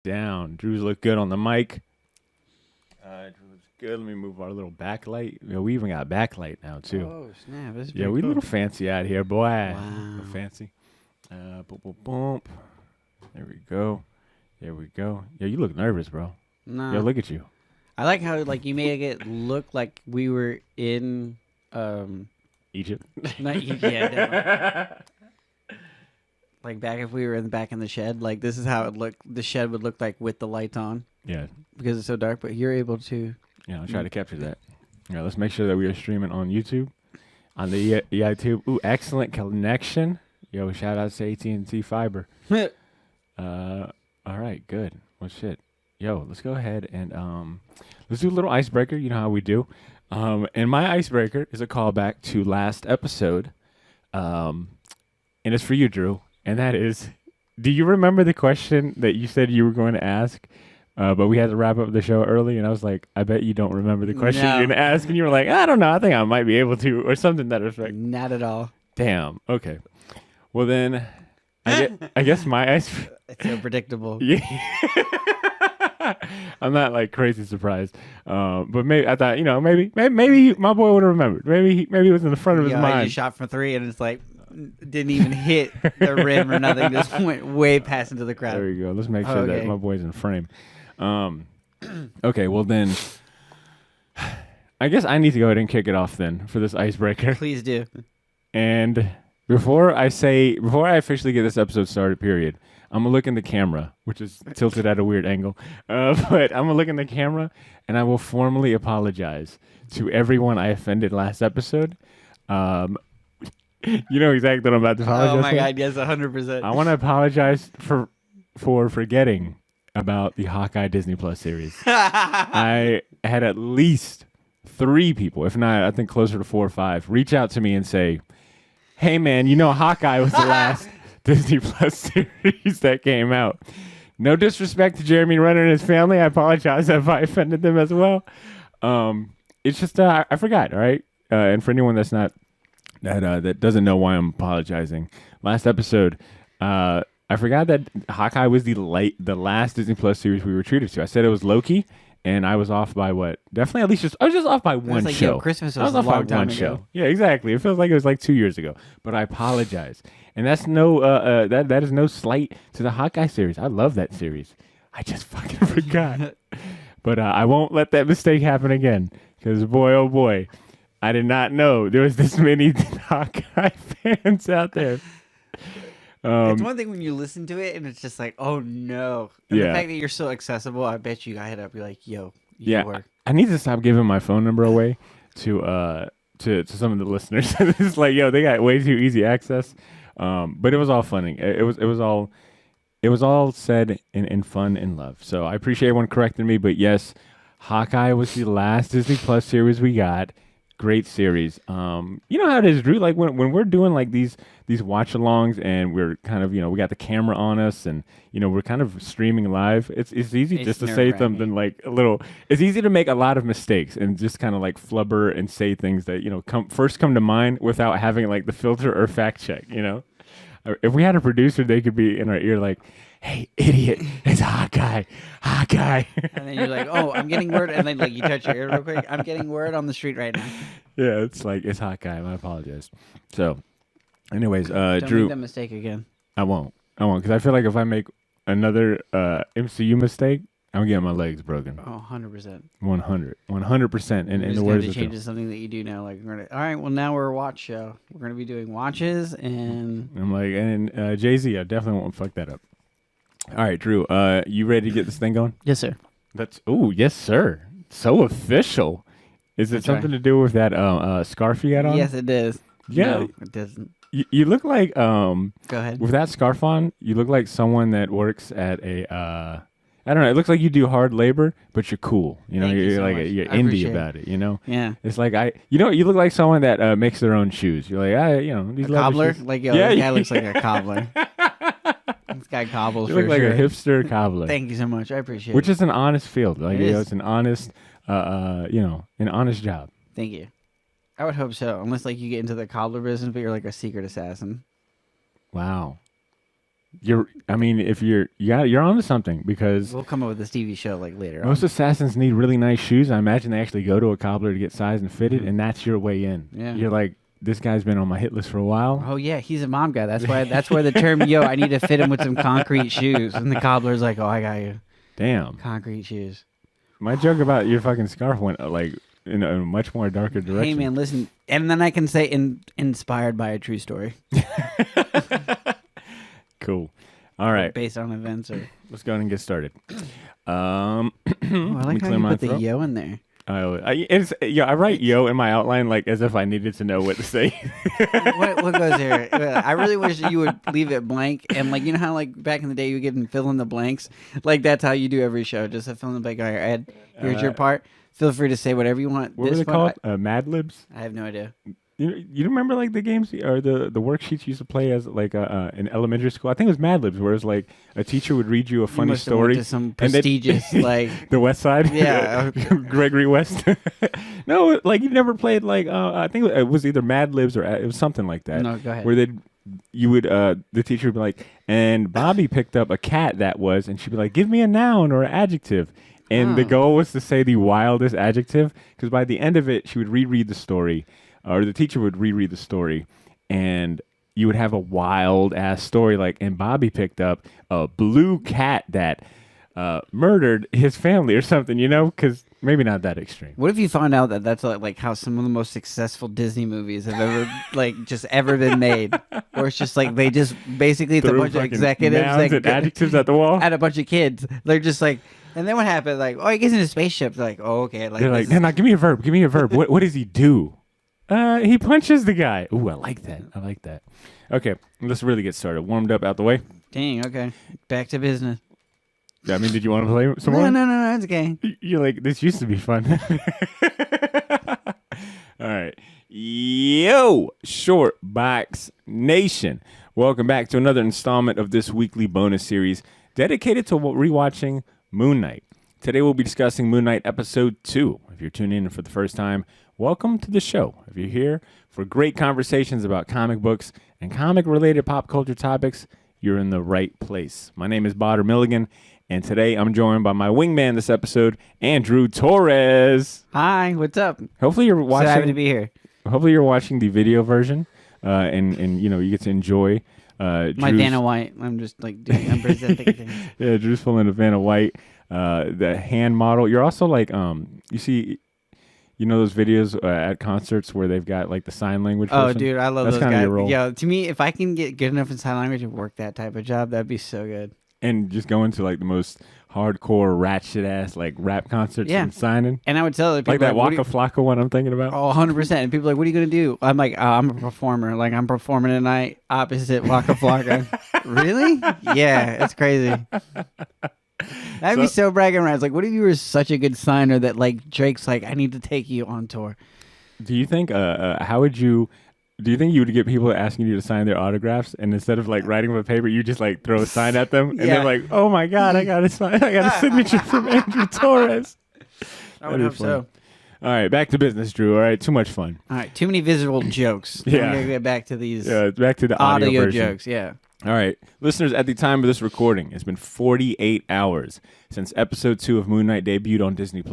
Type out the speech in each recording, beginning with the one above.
Down. Drew's look good on the mic. Drew looks good. Let me move our little backlight. We even got backlight now too. Oh snap! This is Yeah, pretty we a cool. little fancy out here, boy. Wow. Little fancy. Boom, boom, boom. There we go. There we go. Yeah, you look nervous, bro. No, Yo, look at you. I like how like you made it look like we were in Egypt. not yeah, definitely. Like back if we were back in the shed. Like this is how it looked. The shed would look like with the lights on Yeah. because it's so dark. But you're able to. Yeah, I'll try to capture that. Yeah, let's make sure that we are streaming on YouTube. On the YouTube. Ooh, excellent connection. Yo, shout out to AT&T Fiber. All right, good. Well, shit. Yo, let's go ahead and let's do a little icebreaker. You know how we do. And my icebreaker is a callback to last episode. And it's for you, Drew. And that is, do you remember the question that you said you were going to ask? But we had to wrap up the show early, and I was like, I bet you don't remember the question you're going to ask. And you were like, I don't know. I think I might be able to, or something to that effect. Not at all. Damn. Okay. Well, then, I guess my ice. It's so predictable. Yeah. I'm not like crazy surprised. But maybe I thought, maybe my boy would have remembered. Maybe it was in the front of his I mind. just shot for 3, and it's like didn't even hit the rim or nothing. Just went way past into the crowd. There you go. Let's make sure that my boy's in frame. Okay, well then, I guess I need to go ahead and kick it off then for this icebreaker. Please do. And before I officially get this episode started, period, I'm gonna look in the camera, which is tilted at a weird angle. But I'm gonna look in the camera, and I will formally apologize to everyone I offended last episode. You know exactly what I'm about to apologize. Oh my for? God, yes, 100%. I want to apologize for forgetting about the Hawkeye Disney Plus series. I had at least 3 people, if not, I think closer to 4 or 5, reach out to me and say, "Hey man, Hawkeye was the last Disney Plus series that came out. No disrespect to Jeremy Renner and his family. I apologize if I offended them as well. It's just I forgot. All right, and for anyone that's not that doesn't know why I'm apologizing, last episode, I forgot that Hawkeye was the last Disney Plus series we were treated to. I said it was Loki, and I was off by what? Definitely at least I was just off by one like, show. Yo, Christmas I was was a off long by time one ago. show. Yeah, exactly. It feels like it was like 2 years ago, but I apologize. And that's no that is no slight to the Hawkeye series. I love that series. I just fucking forgot. But I won't let that mistake happen again, because boy, oh boy, I did not know there was this many Hawkeye fans out there. It's one thing when you listen to it and it's just like, oh no. And Yeah. the fact that you're so accessible, I bet you got hit up. You're like, yo, Yeah, work. I need to stop giving my phone number away to some of the listeners. It's like, yo, they got way too easy access. But it was all funny. It was all said in fun and love. So I appreciate everyone correcting me. But yes, Hawkeye was the last Disney Plus series we got. Great series. You know how it is, Drew. Like when we're doing like these watch-alongs, and we're kind of, we got the camera on us, and we're kind of streaming live. It's easy just to say something like a little. It's easy to make a lot of mistakes and just kind of like flubber and say things that come to mind without having like the filter or fact check. If we had a producer, they could be in our ear like, "Hey, idiot, it's Hawkeye. And then you're like, oh, I'm getting word. And then like you touch your ear real quick. I'm getting word on the street right now. Yeah, it's like, it's Hawkeye. I apologize. So, anyways, Don't Drew, make that mistake again. I won't, because I feel like if I make another MCU mistake, I'm getting my legs broken. Oh, 100%. 100%. In the words of change to something that you do now. Like, all right, well, now we're a watch show. We're going to be doing watches, and I'm like, and Jay-Z, I definitely won't fuck that up. All right, Drew, you ready to get this thing going? yes, sir. Yes, sir. So official. Is it something to do with that scarf you got on? Yes, it is. Yeah. No, it doesn't. You look like Go ahead. with that scarf on, you look like someone that works at a I don't know, it looks like you do hard labor, but you're cool. Thank you you're so like much. you're I indie appreciate about it, Yeah. It's like you look like someone that makes their own shoes. You're like, these A leather cobbler? shoes. Like, yo, Yeah, this guy looks like a cobbler. This guy cobbles You for look like sure. a hipster cobbler. Thank you so much. I appreciate Which it. is an honest field. Like, It is. it's an honest an honest job. Thank you. I would hope so. Unless, like, you get into the cobbler business, but you're like a secret assassin. Wow. You're onto something because We'll come up with this TV show like later most on. assassins need really nice shoes. I imagine they actually go to a cobbler to get sized and fitted, and that's your way in. Yeah. You're like, this guy's been on my hit list for a while. Oh yeah, he's a mom guy. That's why the term "yo," I need to fit him with some concrete shoes, and the cobbler's like, "Oh, I got you, Damn. concrete shoes." My joke about your fucking scarf went like in a much more darker direction. Hey man, listen, and then I can say inspired by a true story, Cool. All right, based on events or. let's go ahead and get started. Oh, I let me like how clear you my put the throat. "yo" in there. I write yo in my outline like as if I needed to know what to say. what goes here? I really wish you would leave it blank, and like you know how like back in the day you get fill in the blanks, like that's how you do every show. Just a fill in the blank. All right, Ed, here's your part. Feel free to say whatever you want. What were they called? Mad Libs? I have no idea. You remember like the games or the worksheets you used to play as like in elementary school? I think it was Mad Libs, where it was like a teacher would read you a funny You must have went story. to some and then- prestigious like. The West Side, Yeah. Gregory West. No, like you never played like I think it was either Mad Libs or it was something like that. No, go ahead. Where the teacher would be like, and Bobby picked up a cat that was, and she'd be like, give me a noun or an adjective. And the Oh. goal was to say the wildest adjective, because by the end of it, she would reread the story, or the teacher would reread the story, and you would have a wild ass story like, and Bobby picked up a blue cat that murdered his family or something, because maybe not that extreme. What if you found out that that's like how some of the most successful Disney movies have ever ever been made, or it's just like they just basically it's a Threw bunch of fucking executives nouns and adjectives at the wall. at a bunch of kids. They're just like, and then what happened? Like, oh, he gets in a spaceship. They're like, oh, okay. Like, They're like, this no, give me a verb. Give me a verb. What does he do? He punches the guy. Ooh, I like that. Okay, let's really get started. Warmed up out the way. dang, okay, back to business. I mean, did you want to play some more? No, it's okay. You're like, this used to be fun. All right. Yo, Short Box Nation. Welcome back to another installment of this weekly bonus series dedicated to rewatching Moon Knight. Today we'll be discussing Moon Knight Episode 2. If you're tuning in for the first time, welcome to the show. If you're here for great conversations about comic books and comic-related pop culture topics, you're in the right place. My name is Bader Milligan, and today I'm joined by my wingman this episode, Andrew Torres. Hi, what's up? Hopefully you're So happy to watching. be here. Hopefully you're watching the video version, and you get to enjoy. My Drew's- Vanna White. I'm just like I'm presenting things. Yeah, Drew's pulling a Vanna White, the hand model. You're also like, you see, those videos at concerts where they've got like the sign language. Oh, person? dude, I love That's those kinda guys. your role. Yeah, to me, if I can get good enough in sign language and work that type of job, that'd be so good. And just going to like the most hardcore ratchet ass like rap concerts Yeah. and signing. And I would tell other people Like that what do Waka you- Flocka one I'm thinking about. Oh, 100%. And people are like, what are you going to do? I'm like, I'm a performer. Like, I'm performing tonight opposite Waka Flocka. Really? Yeah, it's crazy. That'd be so bragging rights. Like, what if you were such a good signer that, like, Drake's like, I need to take you on tour? Do you think, do you think you would get people asking you to sign their autographs, and instead of like writing them a paper, you just like throw a sign at them, and Yeah. they're like, "Oh my god, I got a sign! I got a signature from Andrew Torres." I would That'd hope be so. fun. All right, back to business, Drew. All right, too much fun. All right, too many visual jokes. Yeah. We're going to get back to these Back to the audio version. jokes. Yeah. All right, listeners, at the time of this recording, it's been 48 hours since episode 2 of Moon Knight debuted on Disney+.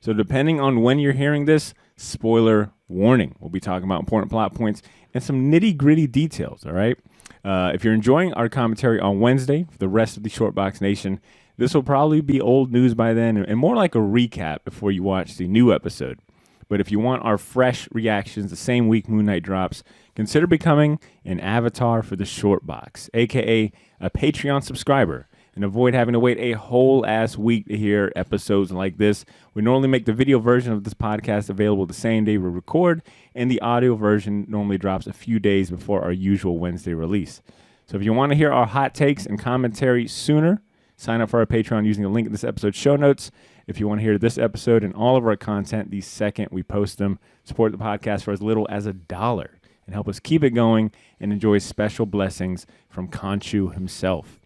So depending on when you're hearing this, spoiler warning. We'll be talking about important plot points and some nitty-gritty details, all right? If you're enjoying our commentary on Wednesday for the rest of the Short Box Nation, this will probably be old news by then and more like a recap before you watch the new episode. But if you want our fresh reactions the same week Moon Knight drops, consider becoming an avatar for the Short Box, a.k.a. a Patreon subscriber, and avoid having to wait a whole ass week to hear episodes like this. We normally make the video version of this podcast available the same day we record, and the audio version normally drops a few days before our usual Wednesday release. So if you want to hear our hot takes and commentary sooner, sign up for our Patreon using the link in this episode's show notes. If you want to hear this episode and all of our content the second we post them, support the podcast for as little as $1 and help us keep it going and enjoy special blessings from Conchu himself.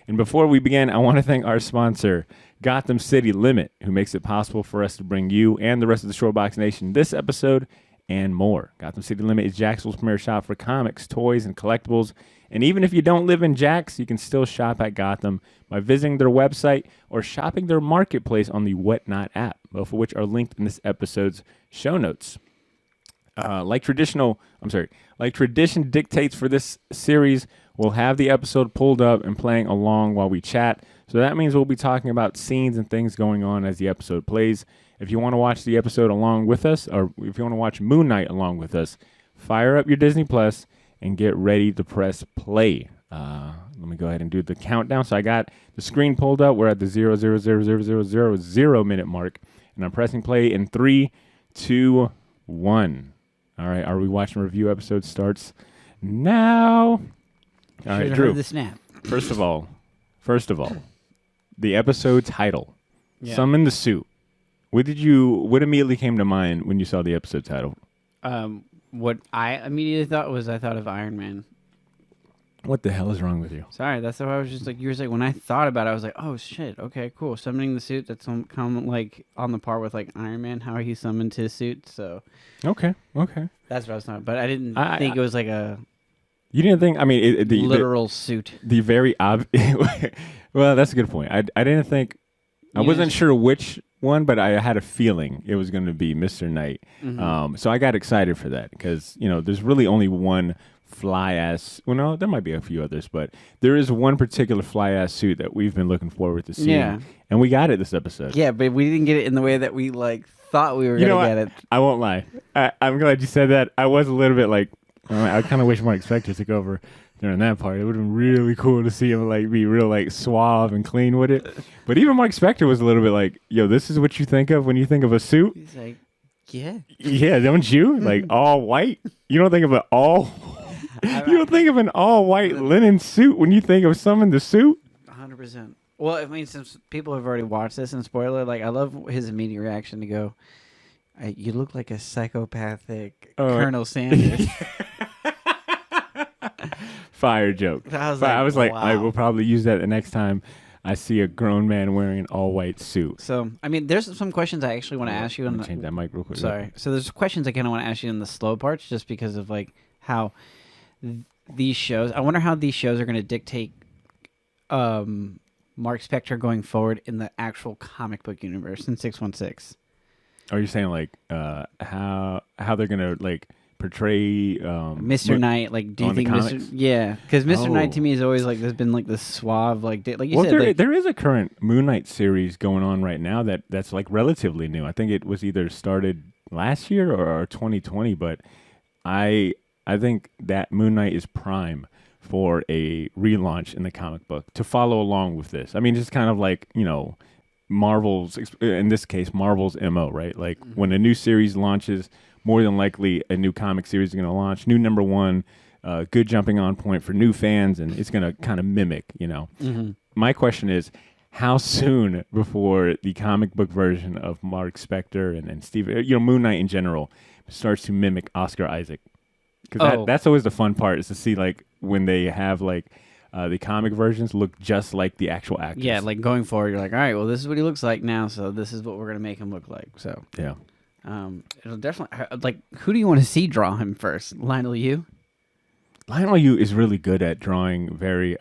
And before we begin, I want to thank our sponsor, Gotham City Limit, who makes it possible for us to bring you and the rest of the Short Box Nation this episode and more. Gotham City Limit is Jacksonville's premier shop for comics, toys, and collectibles, And even if you don't live in Jax, you can still shop at Gotham by visiting their website or shopping their marketplace on the Whatnot app, both of which are linked in this episode's show notes. Like tradition dictates for this series, we'll have the episode pulled up and playing along while we chat. So that means we'll be talking about scenes and things going on as the episode plays. If you want to watch the episode along with us, or if you want to watch Moon Knight along with us, fire up your Disney Plus and get ready to press play. Let me go ahead and do the countdown. So I got the screen pulled up. We're at the 0.0000000 minute mark, and I'm pressing play in 3, 2, 1. All right, our Rewatch review episode starts now. All right, Drew. The snap. First of all, the episode title, Summon the Suit. What immediately came to mind when you saw the episode title? What I immediately thought of Iron Man. What the hell is wrong with you? Sorry, that's why I was just like, you were like, when I thought about it, I was like, oh shit, okay, cool. Summoning the suit, that's kind of like on the par with like Iron Man, how he summoned his suit. So Okay. that's what I was talking. But I didn't think it was like a. You didn't think? I mean, the literal suit. The very obvious. Well, that's a good point. I didn't think. I wasn't sure which one, but I had a feeling it was going to be Mr. Knight. Mm-hmm. So I got excited for that because there's really only one fly ass. Well, no, there might be a few others, but there is one particular fly ass suit that we've been looking forward to seeing. Yeah. And we got it this episode. Yeah, but we didn't get it in the way that we like thought we were going to get it. I won't lie. I'm glad you said that. I was a little bit like, I kind of wish Mark Spector took over during that part. It would have been really cool to see him like be real like suave and clean with it. But even Mark Spector was a little bit like, yo, this is what you think of when you think of a suit? He's like, yeah. Yeah, don't you? Like all white? You don't think of an all you don't think of an all white linen suit when you think of Summon the Suit? 100%. Well, I mean, since people have already watched this, and spoiler, like I love his immediate reaction to go, you look like a psychopathic Colonel Sanders. Fire joke. I was like, wow. I will probably use that the next time I see a grown man wearing an all-white suit. So, I mean, there's some questions I actually want to ask you. Change that mic real quick. Sorry. So there's questions I kind of want to ask you in the slow parts just because of, like, how these shows... I wonder how these shows are going to dictate Mark Spector going forward in the actual comic book universe in 616. Are you saying, like, how they're going to, like... portray Mr. Knight, like, do you think yeah, because Mr. Knight to me is always like there's been like this suave like you said there is a current Moon Knight series going on right now that's like relatively new. I think it was either started last year or 2020, but I think that Moon Knight is prime for a relaunch in the comic book to follow along with this. I mean, just kind of like Marvel's, in this case, Marvel's MO, right? Like when a new series launches, more than likely a new comic series is going to launch, new number one, good jumping on point for new fans, and it's going to kind of mimic, Mm-hmm. My question is, how soon before the comic book version of Mark Spector and Steve, Moon Knight in general, starts to mimic Oscar Isaac? Because that's always the fun part, is to see like when they have like the comic versions look just like the actual actors. Yeah, like going forward, you're like, all right, well, this is what he looks like now, so this is what we're gonna make him look like. So yeah, it'll definitely like. Who do you want to see draw him first? Lionel Yu. Lionel Yu is really good at drawing very,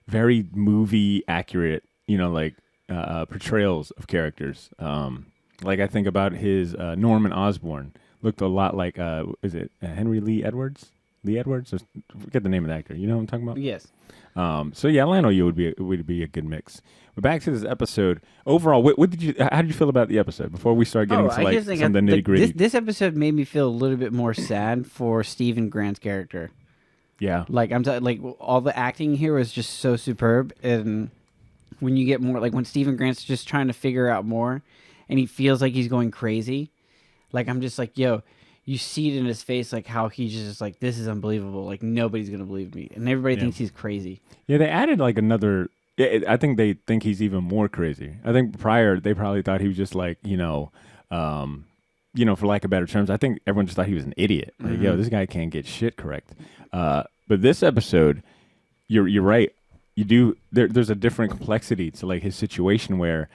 very movie accurate. Like portrayals of characters. Like I think about his Norman Osborn looked a lot like is it Henry Lee Edwards? Lee Edwards? Forget the name of the actor. You know what I'm talking about? Yes. So yeah, Lionel Yu would be a good mix. But back to this episode. Overall, how did you feel about the episode before we start getting to like some of the nitty gritty? This episode made me feel a little bit more sad for Stephen Grant's character. Yeah. Like like all the acting here was just so superb, and when you get more like when Stephen Grant's just trying to figure out more, and he feels like he's going crazy, like I'm just like, yo. You see it in his face, like how he's just like, this is unbelievable. Like nobody's gonna believe me, and everybody thinks he's crazy. Yeah, they added like another. I think they think he's even more crazy. I think prior they probably thought he was just like for lack of better terms, I think everyone just thought he was an idiot. Like, yo, this guy can't get shit correct. But this episode, you're right. You do. There's a different complexity to like his situation where.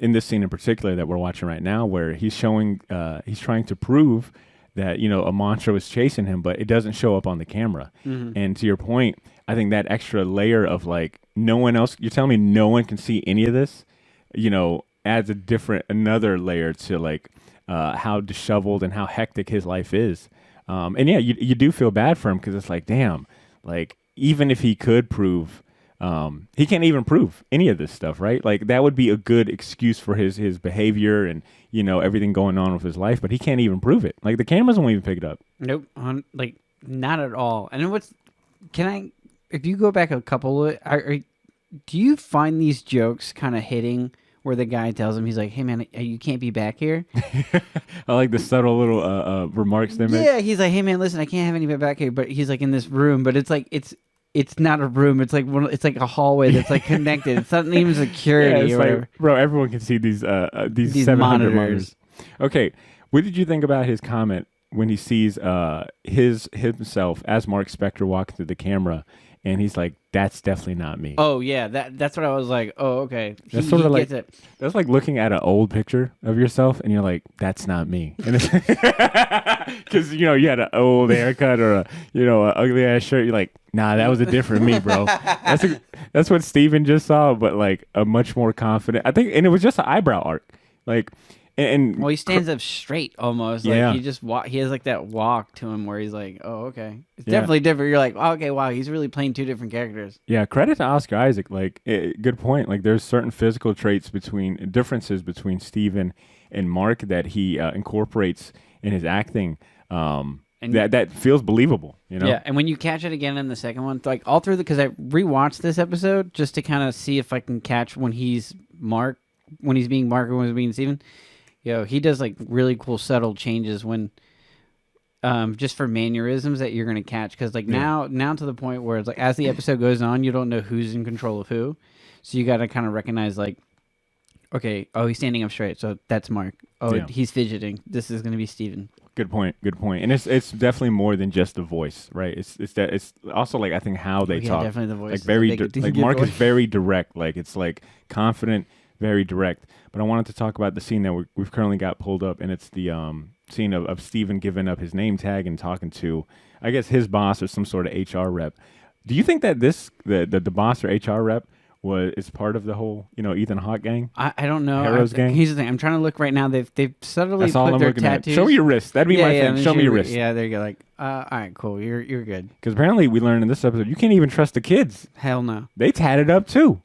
In this scene in particular that we're watching right now, where he's showing, he's trying to prove that a monster was chasing him, but it doesn't show up on the camera. And to your point, I think that extra layer of like no one else. You're telling me no one can see any of this, adds another layer to like how disheveled and how hectic his life is. And yeah, you do feel bad for him because it's like, damn, like even if he could prove, he can't even prove any of this stuff, right? Like that would be a good excuse for his behavior and everything going on with his life, but he can't even prove it. Like the cameras won't even pick it up. Nope, like not at all. And if you go back a couple of, do you find these jokes kind of hitting where the guy tells him, he's like, hey man, you can't be back here? I like the subtle little remarks they make. Yeah, he's like, hey man, listen, I can't have anybody back here, but he's like in this room, but it's like it's not a room. It's like it's like a hallway that's like connected. It's not even security or whatever. Like, bro, everyone can see these 700 monitors. Okay, what did you think about his comment when he sees himself as Mark Spector walking through the camera, and he's like, "That's definitely not me." Oh yeah, that's what I was like. Oh okay, that's sort of like that's like looking at an old picture of yourself, and you're like, "That's not me," and because you had an old haircut or a ugly ass shirt. You're like, "Nah, that was a different me, bro." That's what Steven just saw, but like a much more confident. I think, and it was just an eyebrow arc, like. And well, he stands up straight almost. Yeah. Like he just he has like that walk to him where he's like, oh, okay. It's definitely different. You're like, oh, okay, wow, he's really playing two different characters. Yeah, credit to Oscar Isaac. Like, good point. Like, there's certain physical differences between Steven and Mark that he incorporates in his acting that feels believable, Yeah, and when you catch it again in the second one, like all through because I rewatched this episode just to kind of see if I can catch when he's Mark, when he's being Mark, or when he's being Steven. He does like really cool subtle changes when, just for mannerisms that you're gonna catch. Because like now to the point where it's like as the episode goes on, you don't know who's in control of who, so you got to kind of recognize like, okay, oh he's standing up straight, so that's Mark. Oh he's fidgeting, this is gonna be Steven. Good point. And it's definitely more than just the voice, right? It's also like I think how they talk. Definitely the voice. Like Mark is very direct. Like it's like confident, very direct. But I wanted to talk about the scene that we've currently got pulled up, and it's the scene of Steven giving up his name tag and talking to, I guess, his boss or some sort of HR rep. Do you think that the boss or HR rep is part of the whole, Ethan Hawke gang? I don't know. Heroes gang? Here's the thing. I'm trying to look right now. They've subtly That's all put I'm their looking tattoos. at. Show me your wrist. That'd be my thing. Show me your wrist. Yeah, there you go. Like, all right, cool. You're good. Because apparently we learned in this episode you can't even trust the kids. Hell no. They tatted up too.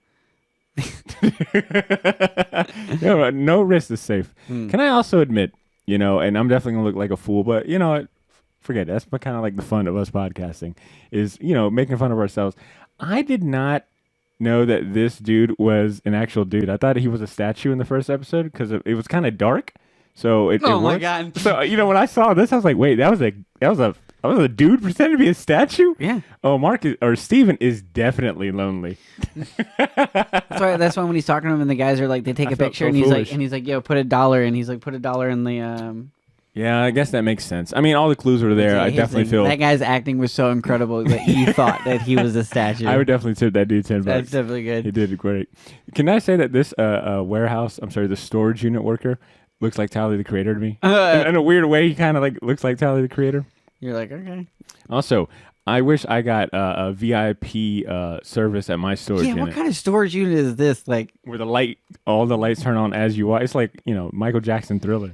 No wrist is safe. Can I also admit, and I'm definitely gonna look like a fool, but forget it. That's kind of like the fun of us podcasting is making fun of ourselves. I did not know that this dude was an actual dude. I thought he was a statue in the first episode because it was kind of dark. So it my worked. God. So when I saw this, I was like, wait, that was a dude pretending to be a statue? Yeah. Oh, Steven is definitely lonely. That's why when he's talking to him and the guys are like, they take a picture and he's like, yo, put $1, and he's like, put $1 in the Yeah, I guess that makes sense. I mean, all the clues were there. I definitely feel that guy's acting was so incredible that you thought that he was a statue. I would definitely tip that dude $10. That's definitely good. He did great. Can I say that this the storage unit worker looks like Tyler the Creator to me? In a weird way, he kind of like looks like Tyler the Creator. You're like, okay. Also, I wish I got a VIP service at my storage unit. What kind of storage unit is this? Like where all the lights turn on as you walk. It's like, Michael Jackson Thriller,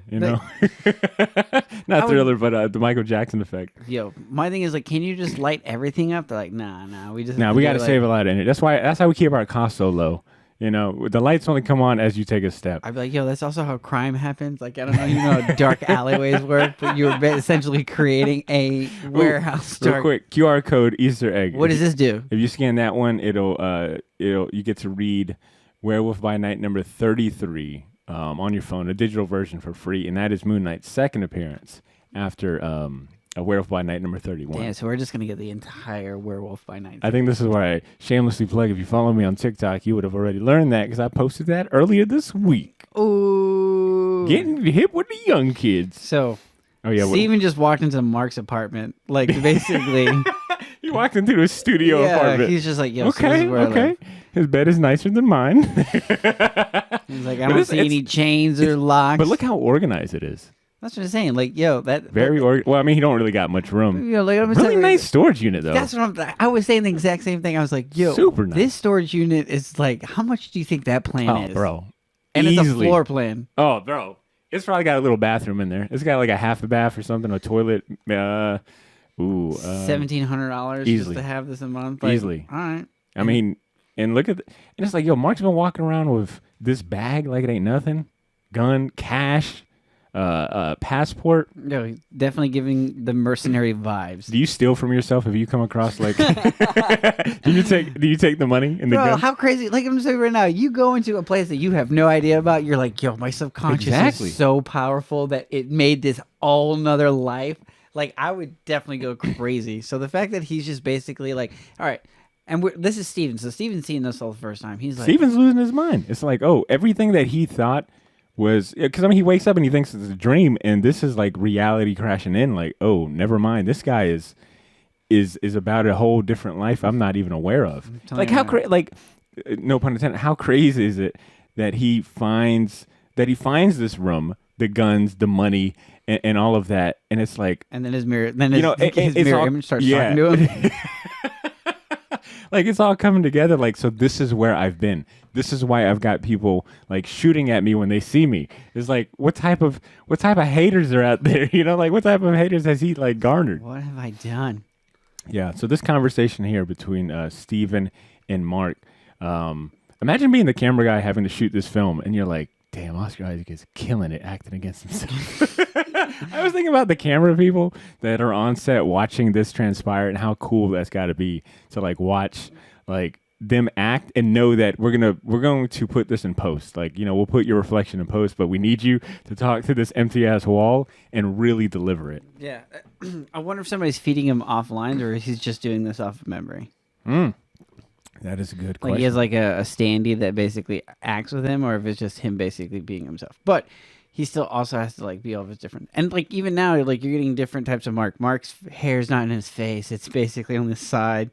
Not Thriller, but the Michael Jackson effect. Yo, my thing is like, can you just light everything up? They're like, nah, we just... Nah, we got to save a lot in it. That's how we keep our costs so low. The lights only come on as you take a step. I'd be like, yo, that's also how crime happens. Like, I don't know, how dark alleyways work, but you're essentially creating a warehouse. Real quick, QR code Easter egg. What does this do? If you scan that one, you get to read Werewolf by Night number 33 on your phone, a digital version for free, and that is Moon Knight's second appearance after a Werewolf by Night number 31. Yeah, so we're just going to get the entire Werewolf by Night. I think this is why I shamelessly plug. If you follow me on TikTok, you would have already learned that because I posted that earlier this week. Ooh. Getting hip with the young kids. So, Steven just walked into Mark's apartment. Like, basically. He walked into his studio apartment. He's just like, yo, okay, so this is where I live. His bed is nicer than mine. He's like, I don't see any chains or locks. But look how organized it is. That's what I'm saying. Like, yo, Well, I mean, he don't really got much room. you know, like I'm Really saying, nice storage unit though. That's what I was saying the exact same thing. I was like, yo, Super nice. this storage unit is like, how much do you think that plan is? Bro. And it's a Easily. floor plan. Oh, bro. It's probably got a little bathroom in there. It's got like a half a bath or something, a toilet. $1,700 just easily. to have this a month. Like, Easily. All right. I mean, and look at, and it's like, yo, Mark's been walking around with this bag like it ain't nothing. Gun, cash, passport. No, he's definitely giving the mercenary vibes. Do you steal from yourself? Have you come across like? do you take the money and the Bro, gun? how crazy! Like I'm saying right now, you go into a place that you have no idea about. You're like, yo, my subconscious Exactly. is so powerful that it made this all nother life. Like I would definitely go crazy. So the fact that he's just basically like, all right, and this is Steven. So Steven's seeing this all the first time. He's like, Steven's losing his mind. It's like, oh, everything that he thought was, because I mean, he wakes up and he thinks it's a dream, and this is like reality crashing in. Like, oh, never mind. This guy is about a whole different life I'm not even aware of. Like how no pun intended. How crazy is it that he finds this room, the guns, the money, and all of that, and it's like, and then his mirror, his mirror all, image starts talking to him. Like it's all coming together. Like, so this is where I've been. This is why I've got people like shooting at me when they see me. It's like, what type of haters are out there? You know, like what type of haters has he like garnered? What have I done? Yeah. So this conversation here between Steven and Mark. Imagine being the camera guy having to shoot this film, and you're like, damn, Oscar Isaac is killing it acting against himself. I was thinking about the camera people that are on set watching this transpire and how cool that's got to be to like watch like them act and know that we're going to put this in post. Like, you know, we'll put your reflection in post, but we need you to talk to this empty ass wall and really deliver it. Yeah. I wonder if somebody's feeding him off lines or he's just doing this off of memory. That is a good question. Like he has like a standee that basically acts with him, or if it's just him basically being himself. But he still also has to like be all of his different. And like even now, like you're getting different types of Mark. Mark's hair's not in his face; it's basically on the side.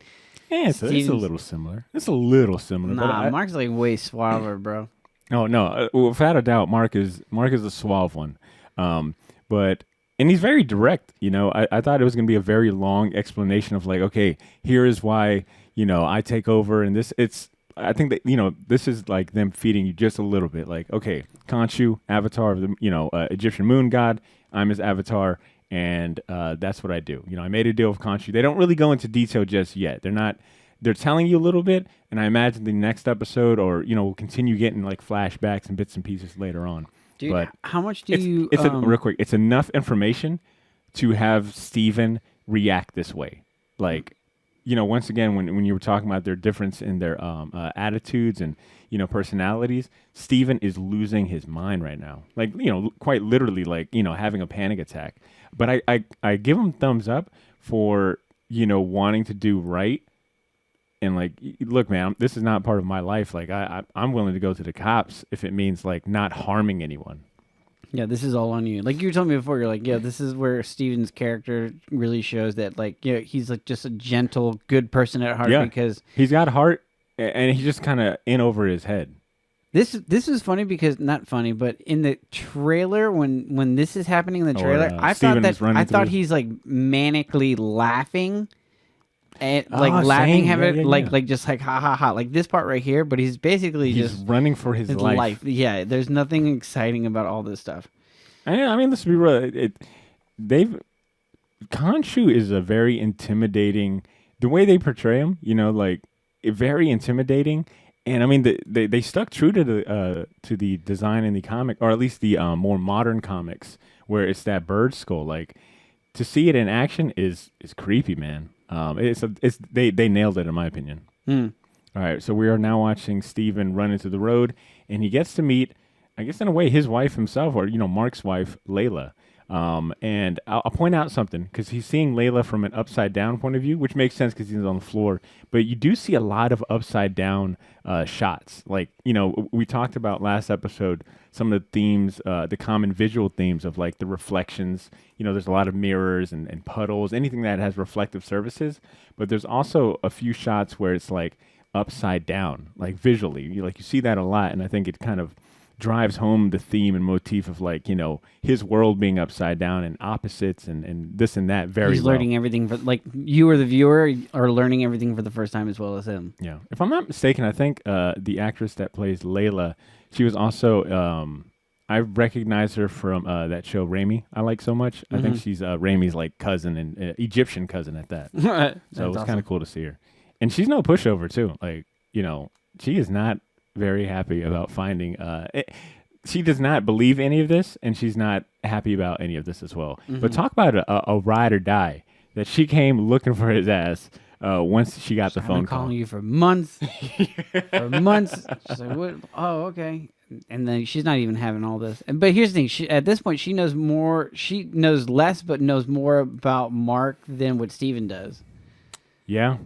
Yeah, it's a little similar. It's a little similar. Nah, Mark's like way suaver, bro. Oh no, without a doubt, Mark is the suave one. And he's very direct. You know, I thought it was going to be a very long explanation of like, okay, here is why, you know, I take over, and I think that, you know, this is like them feeding you just a little bit. Like, okay, Khonshu, avatar of the, you know, Egyptian moon god. I'm his avatar, and that's what I do. You know, I made a deal with Khonshu. They don't really go into detail just yet. They're telling you a little bit, and I imagine the next episode, or, you know, we'll continue getting like flashbacks and bits and pieces later on. Dude, but how much do real quick, it's enough information to have Steven react this way. Like, you know, once again, when you were talking about their difference in their attitudes and, you know, personalities, Steven is losing his mind right now. Like, you know, quite literally, like, you know, having a panic attack. But I give him thumbs up for, you know, wanting to do right. And like, look, man, this is not part of my life. Like, I'm willing to go to the cops if it means like not harming anyone. Yeah, this is all on you. Like you were telling me before, you're like, yeah, this is where Steven's character really shows that, like, yeah, he's like just a gentle, good person at heart. Yeah, because he's got heart, and he's just kind of in over his head. This is funny because not funny, but in the trailer when this is happening in the trailer, I thought he's like manically laughing. And like laughing, like just like ha ha ha, like this part right here. But he's basically he's just running for his life. Yeah, there's nothing exciting about all this stuff. I mean, let's be real. Khonshu is a very intimidating. The way they portray him, you know, like very intimidating. And I mean, they stuck true to the design in the comic, or at least the more modern comics, where it's that bird skull. Like, to see it in action is creepy, man. They nailed it in my opinion. All right, so we are now watching Steven run into the road, and he gets to meet, I guess in a way, his wife himself, or, you know, Mark's wife, Layla. And I'll point out something, because he's seeing Layla from an upside down point of view, which makes sense because he's on the floor. But you do see a lot of upside down shots. Like, you know, we talked about last episode some of the themes, the common visual themes of like the reflections. You know, there's a lot of mirrors and puddles, anything that has reflective surfaces. But there's also a few shots where it's like upside down, like visually. You see that a lot, and I think it kind of drives home the theme and motif of like, his world being upside down and opposites and this and that very He's well. learning everything for like you or the viewer are learning everything for the first time as well as him. Yeah. If I'm not mistaken, I think the actress that plays Layla, she was also I recognize her from that show Raimi I like so much. I think she's Raimi's like cousin and Egyptian cousin at that. So it was kind of cool to see her. And she's no pushover too. Like, she is not very happy about finding she does not believe any of this, and she's not happy about any of this as well. But talk about a ride or die that she came looking for his ass once she got the phone I've been call. calling you for months. For months. She's like, what? Oh, okay. And then she's not even having all this. But here's the thing. At this point, she knows more. She knows less, but knows more about Mark than what Steven does. Yeah.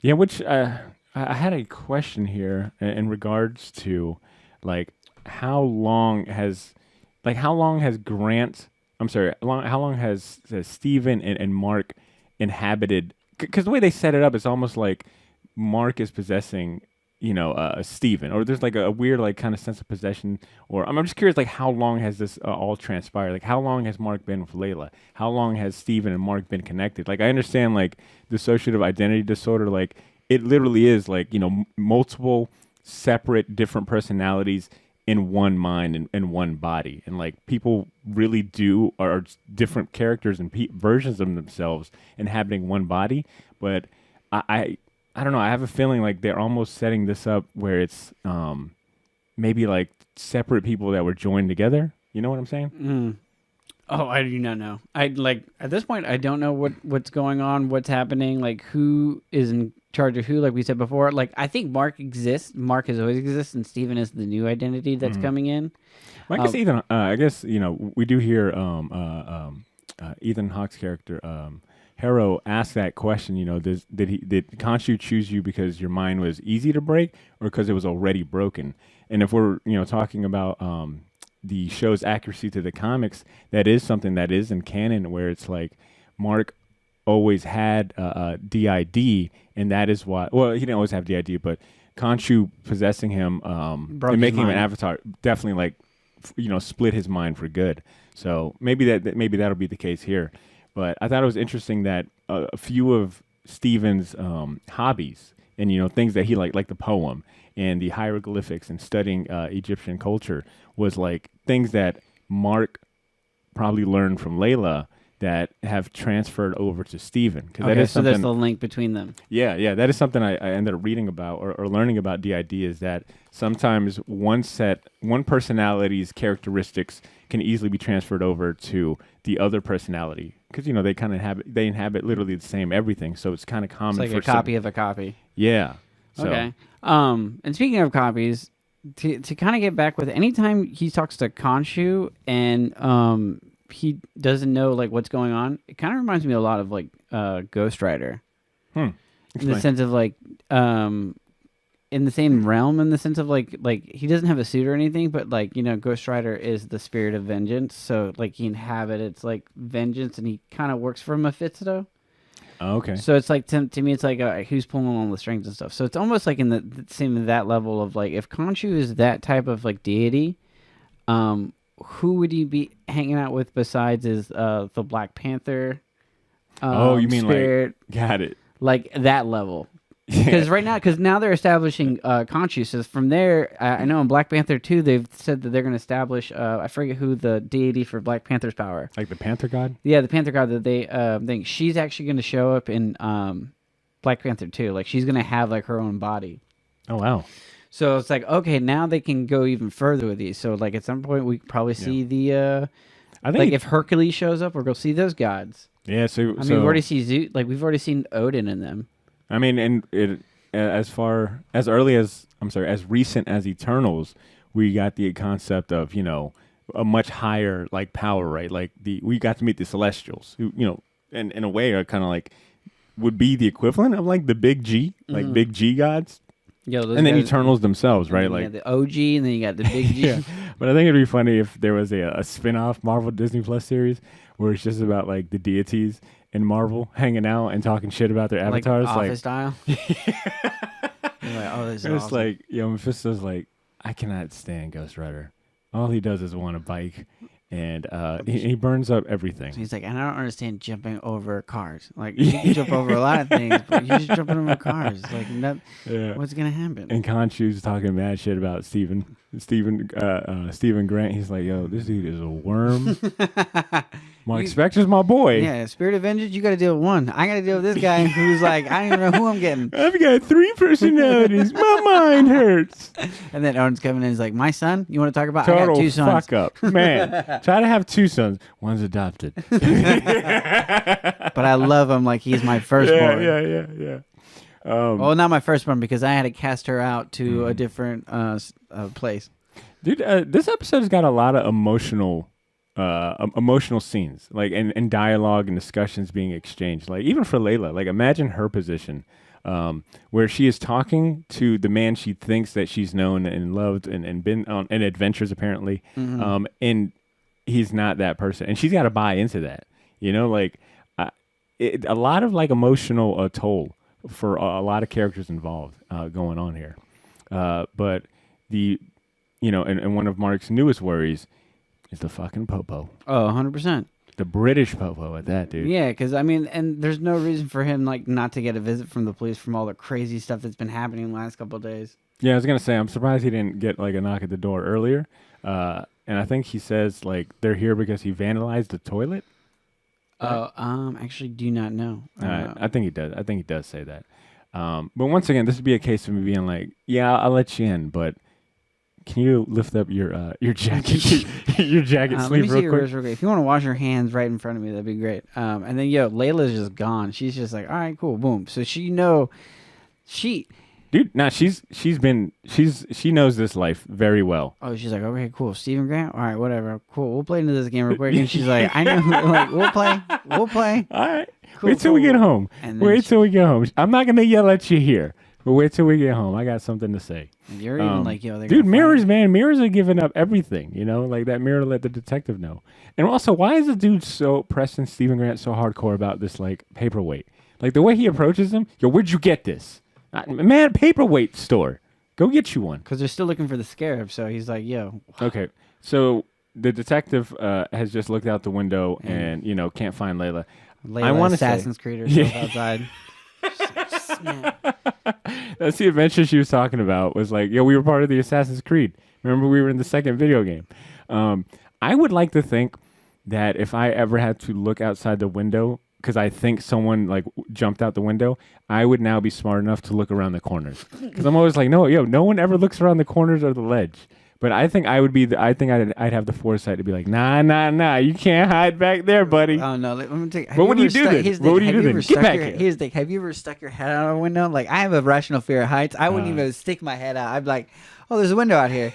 Yeah, which I had a question here in regards to, like, how long has Grant, I'm sorry, how long has Steven and Mark inhabited, because the way they set it up, it's almost like Mark is possessing, Steven, or there's like a weird, like, kind of sense of possession, or I'm just curious, like, how long has this all transpired? Like, how long has Mark been with Layla? How long has Steven and Mark been connected? Like, I understand, like, dissociative identity disorder, like, it literally is, like, multiple separate different personalities in one mind and one body, and like people really are different characters and versions of themselves inhabiting one body. But I don't know, I have a feeling like they're almost setting this up where it's maybe like separate people that were joined together. You know what I'm saying? Oh, I do not know. At this point, I don't know what's going on, what's happening, like who is in charge of who, like we said before. Like, I think Mark exists. Mark has always existed, and Steven is the new identity that's coming in. Well, I guess we do hear Ethan Hawke's character Harrow ask that question. Did Khonshu choose you because your mind was easy to break, or because it was already broken? And if we're talking about the show's accuracy to the comics, that is something that is in canon, where it's like Mark always had DID, and that is why. Well, he didn't always have DID, but Khonshu possessing him and making him an avatar definitely, like, split his mind for good. So maybe that'll be the case here. But I thought it was interesting that a few of Steven's hobbies and things that he like the poem and the hieroglyphics and studying Egyptian culture, was like things that Mark probably learned from Layla that have transferred over to Steven. Okay, so there's the link between them. Yeah, that is something I ended up reading about or learning about DID, is that sometimes one personality's characteristics can easily be transferred over to the other personality, because they inhabit literally the same everything, so it's kind of common. It's like a copy of a copy. Yeah. So. Okay. And speaking of copies, to kind of get back with, anytime he talks to Khonshu and he doesn't know like what's going on, it kind of reminds me a lot of like Ghost Rider. In the sense of like in the same realm, in the sense of like he doesn't have a suit or anything, but like Ghost Rider is the spirit of vengeance, so like he inhabits like vengeance, and he kind of works for Mephisto. Oh, okay. So it's like to me, it's like who's pulling on the strings and stuff. So it's almost like in the same that level of like, if Khonshu is that type of like deity, who would he be hanging out with besides the Black Panther? You mean spirit, like, got it, like that level? Because now they're establishing Khonshu. So from there, I know in Black Panther 2, they've said that they're going to establish, I forget who the deity for Black Panther's power. Like the Panther God? Yeah, the Panther God that they think. She's actually going to show up in Black Panther 2. Like, she's going to have like her own body. Oh, wow. So it's like, okay, now they can go even further with these. So like at some point, we probably see the, I think, like if Hercules shows up, we're going to see those gods. Yeah, so we've already seen Odin in them. I mean, and it as recent as Eternals, we got the concept of a much higher like power, right? Like we got to meet the Celestials, who in a way are kind of like would be the equivalent of like the big G, like big G gods. Yeah, and then Eternals themselves, right? Like the OG, and then you got the big G. Yeah. But I think it'd be funny if there was a spin-off Marvel Disney Plus series where it's just about like the deities in Marvel hanging out and talking shit about their avatars, like Office style. Like, oh, this is awesome. Like, Mephisto's like, I cannot stand Ghost Rider. all he does is want a bike, and he burns up everything. So he's like, and I don't understand jumping over cars. Like, you can jump over a lot of things, but you're just jumping over cars. Like, Yeah. what's gonna happen? And Khonshu's talking mad shit about Stephen Grant. He's like, yo, this dude is a worm. Mark Spector's my boy. Yeah, Spirit of Vengeance, you got to deal with one. I got to deal with this guy who's like, I don't even know who I'm getting. I've got 3 personalities. My mind hurts. And then Owen's coming in. He's like, my son? You want to talk about? Total I got 2 sons. fuck up, man. Try to have 2 sons. One's adopted. But I love him like he's my firstborn. Yeah. Well, not my firstborn because I had to cast her out to a different place. Dude, this episode's got a lot of emotional scenes, like and dialogue and discussions being exchanged. Like even for Layla, like imagine her position, where she is talking to the man she thinks that she's known and loved and been on adventures apparently, and he's not that person, and she's got to buy into that. You know, like a lot of like emotional toll for a lot of characters involved going on here, but and one of Mark's newest worries is the fucking popo. Oh, 100%. The British popo at that, dude. Yeah, because, I mean, and there's no reason for him, like, not to get a visit from the police from all the crazy stuff that's been happening the last couple of days. Yeah, I was going to say, I'm surprised he didn't get, like, a knock at the door earlier. And I think he says, like, they're here because he vandalized the toilet. Actually do not know. I think he does. I think he does say that. But once again, this would be a case of me being like, yeah, I'll let you in, but can you lift up your jacket, your jacket sleeve real quick? If you want to wash your hands right in front of me, that'd be great. And then Layla's just gone. She's just like, all right, cool, boom. So she knows this life very well. Oh, she's like, okay, cool. Stephen Grant, all right, whatever, cool. We'll play into this game real quick. And she's like, I know, like, we'll play. All right, cool, wait till we get home. Till we get home. I'm not gonna yell at you here. But wait till we get home. I got something to say. And you're even like, dude, mirrors, man. Mirrors are giving up everything, you know? Like that mirror let the detective know. And also, why is the dude so pressing Stephen Grant so hardcore about this, like, paperweight? Like, the way he approaches him, yo, where'd you get this? Man, paperweight store. Go get you one. Because they're still looking for the scarab, so he's like, yo. Okay, so the detective has just looked out the window and, can't find Layla. I want Assassin's Creed herself outside. That's the adventure she was talking about. Was like, we were part of the Assassin's Creed. Remember, we were in the second video game. I would like to think that if I ever had to look outside the window, because I think someone like jumped out the window, I would now be smart enough to look around the corners. Because I'm always like, no one ever looks around the corners or the ledge. But I think I would be. I'd have the foresight to be like, nah, you can't hide back there, buddy. Oh no, let me take. But what do you do then? What would you do then? Get back here. Here's the thing. Have you ever stuck your head out a window? Like, I have a rational fear of heights. I wouldn't even stick my head out. I'd be like, oh, there's a window out here.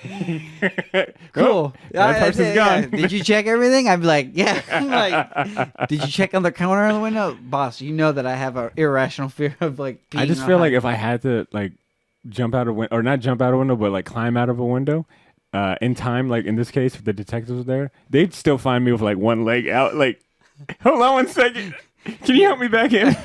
Cool. That person's gone. Did you check everything? I'd be like, yeah. Like, did you check on the corner of the window, boss? You know that I have an irrational fear of like. I just feel like if I had to like jump out a window, or not jump out a window, but like climb out of a window. In time, like in this case, if the detectives were there, they'd still find me with like one leg out. Like, hold on 1 second. Can you help me back in?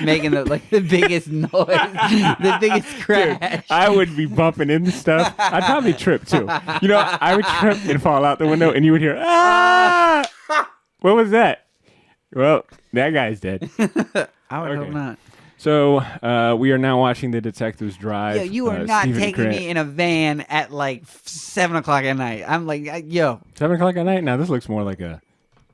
Making the biggest noise, the biggest crash. Dude, I would be bumping into stuff. I'd probably trip too. I would trip and fall out the window, and you would hear, ah! What was that? Well, that guy's dead. I would hope not. So we are now watching the detectives drive. Yo, you are not taking me in a van at like 7 o'clock at night. I'm like, 7 o'clock at night? Now this looks more like a.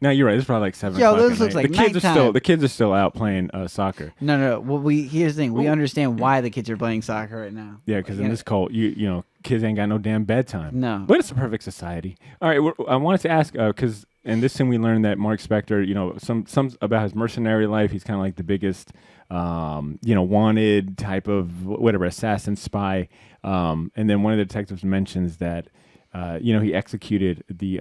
No, you're right. This is probably like 7 Yo, o'clock this looks like the kids are still out playing soccer. No. Well, here's the thing. We understand why the kids are playing soccer right now. Yeah, because in this cult, kids ain't got no damn bedtime. No. But it's a perfect society. All right, I wanted to ask because in this scene we learned that Mark Spector, some about his mercenary life. He's kind of like the biggest. Wanted type of whatever assassin spy, and then one of the detectives mentions that, he executed the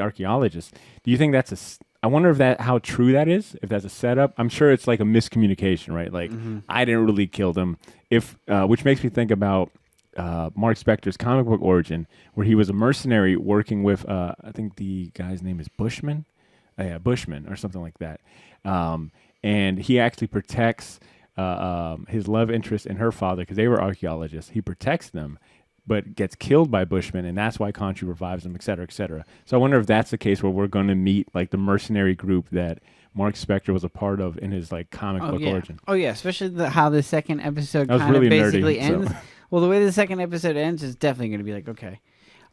archaeologist. Do you think that's I wonder if how true that is. If that's a setup, I'm sure it's like a miscommunication, right? Like I didn't really kill them. Which makes me think about Mark Spector's comic book origin, where he was a mercenary working with I think the guy's name is Bushman, Bushman or something like that. And he actually protects his love interest and her father because they were archaeologists. He protects them but gets killed by Bushman, and that's why Khonshu revives him, et cetera, et cetera. So I wonder if that's the case where we're going to meet like the mercenary group that Mark Spector was a part of in his like comic book origin. Oh yeah, especially how the second episode That was kind of really basically nerdy, ends. so. Well, the way the second episode ends is definitely going to be like, okay,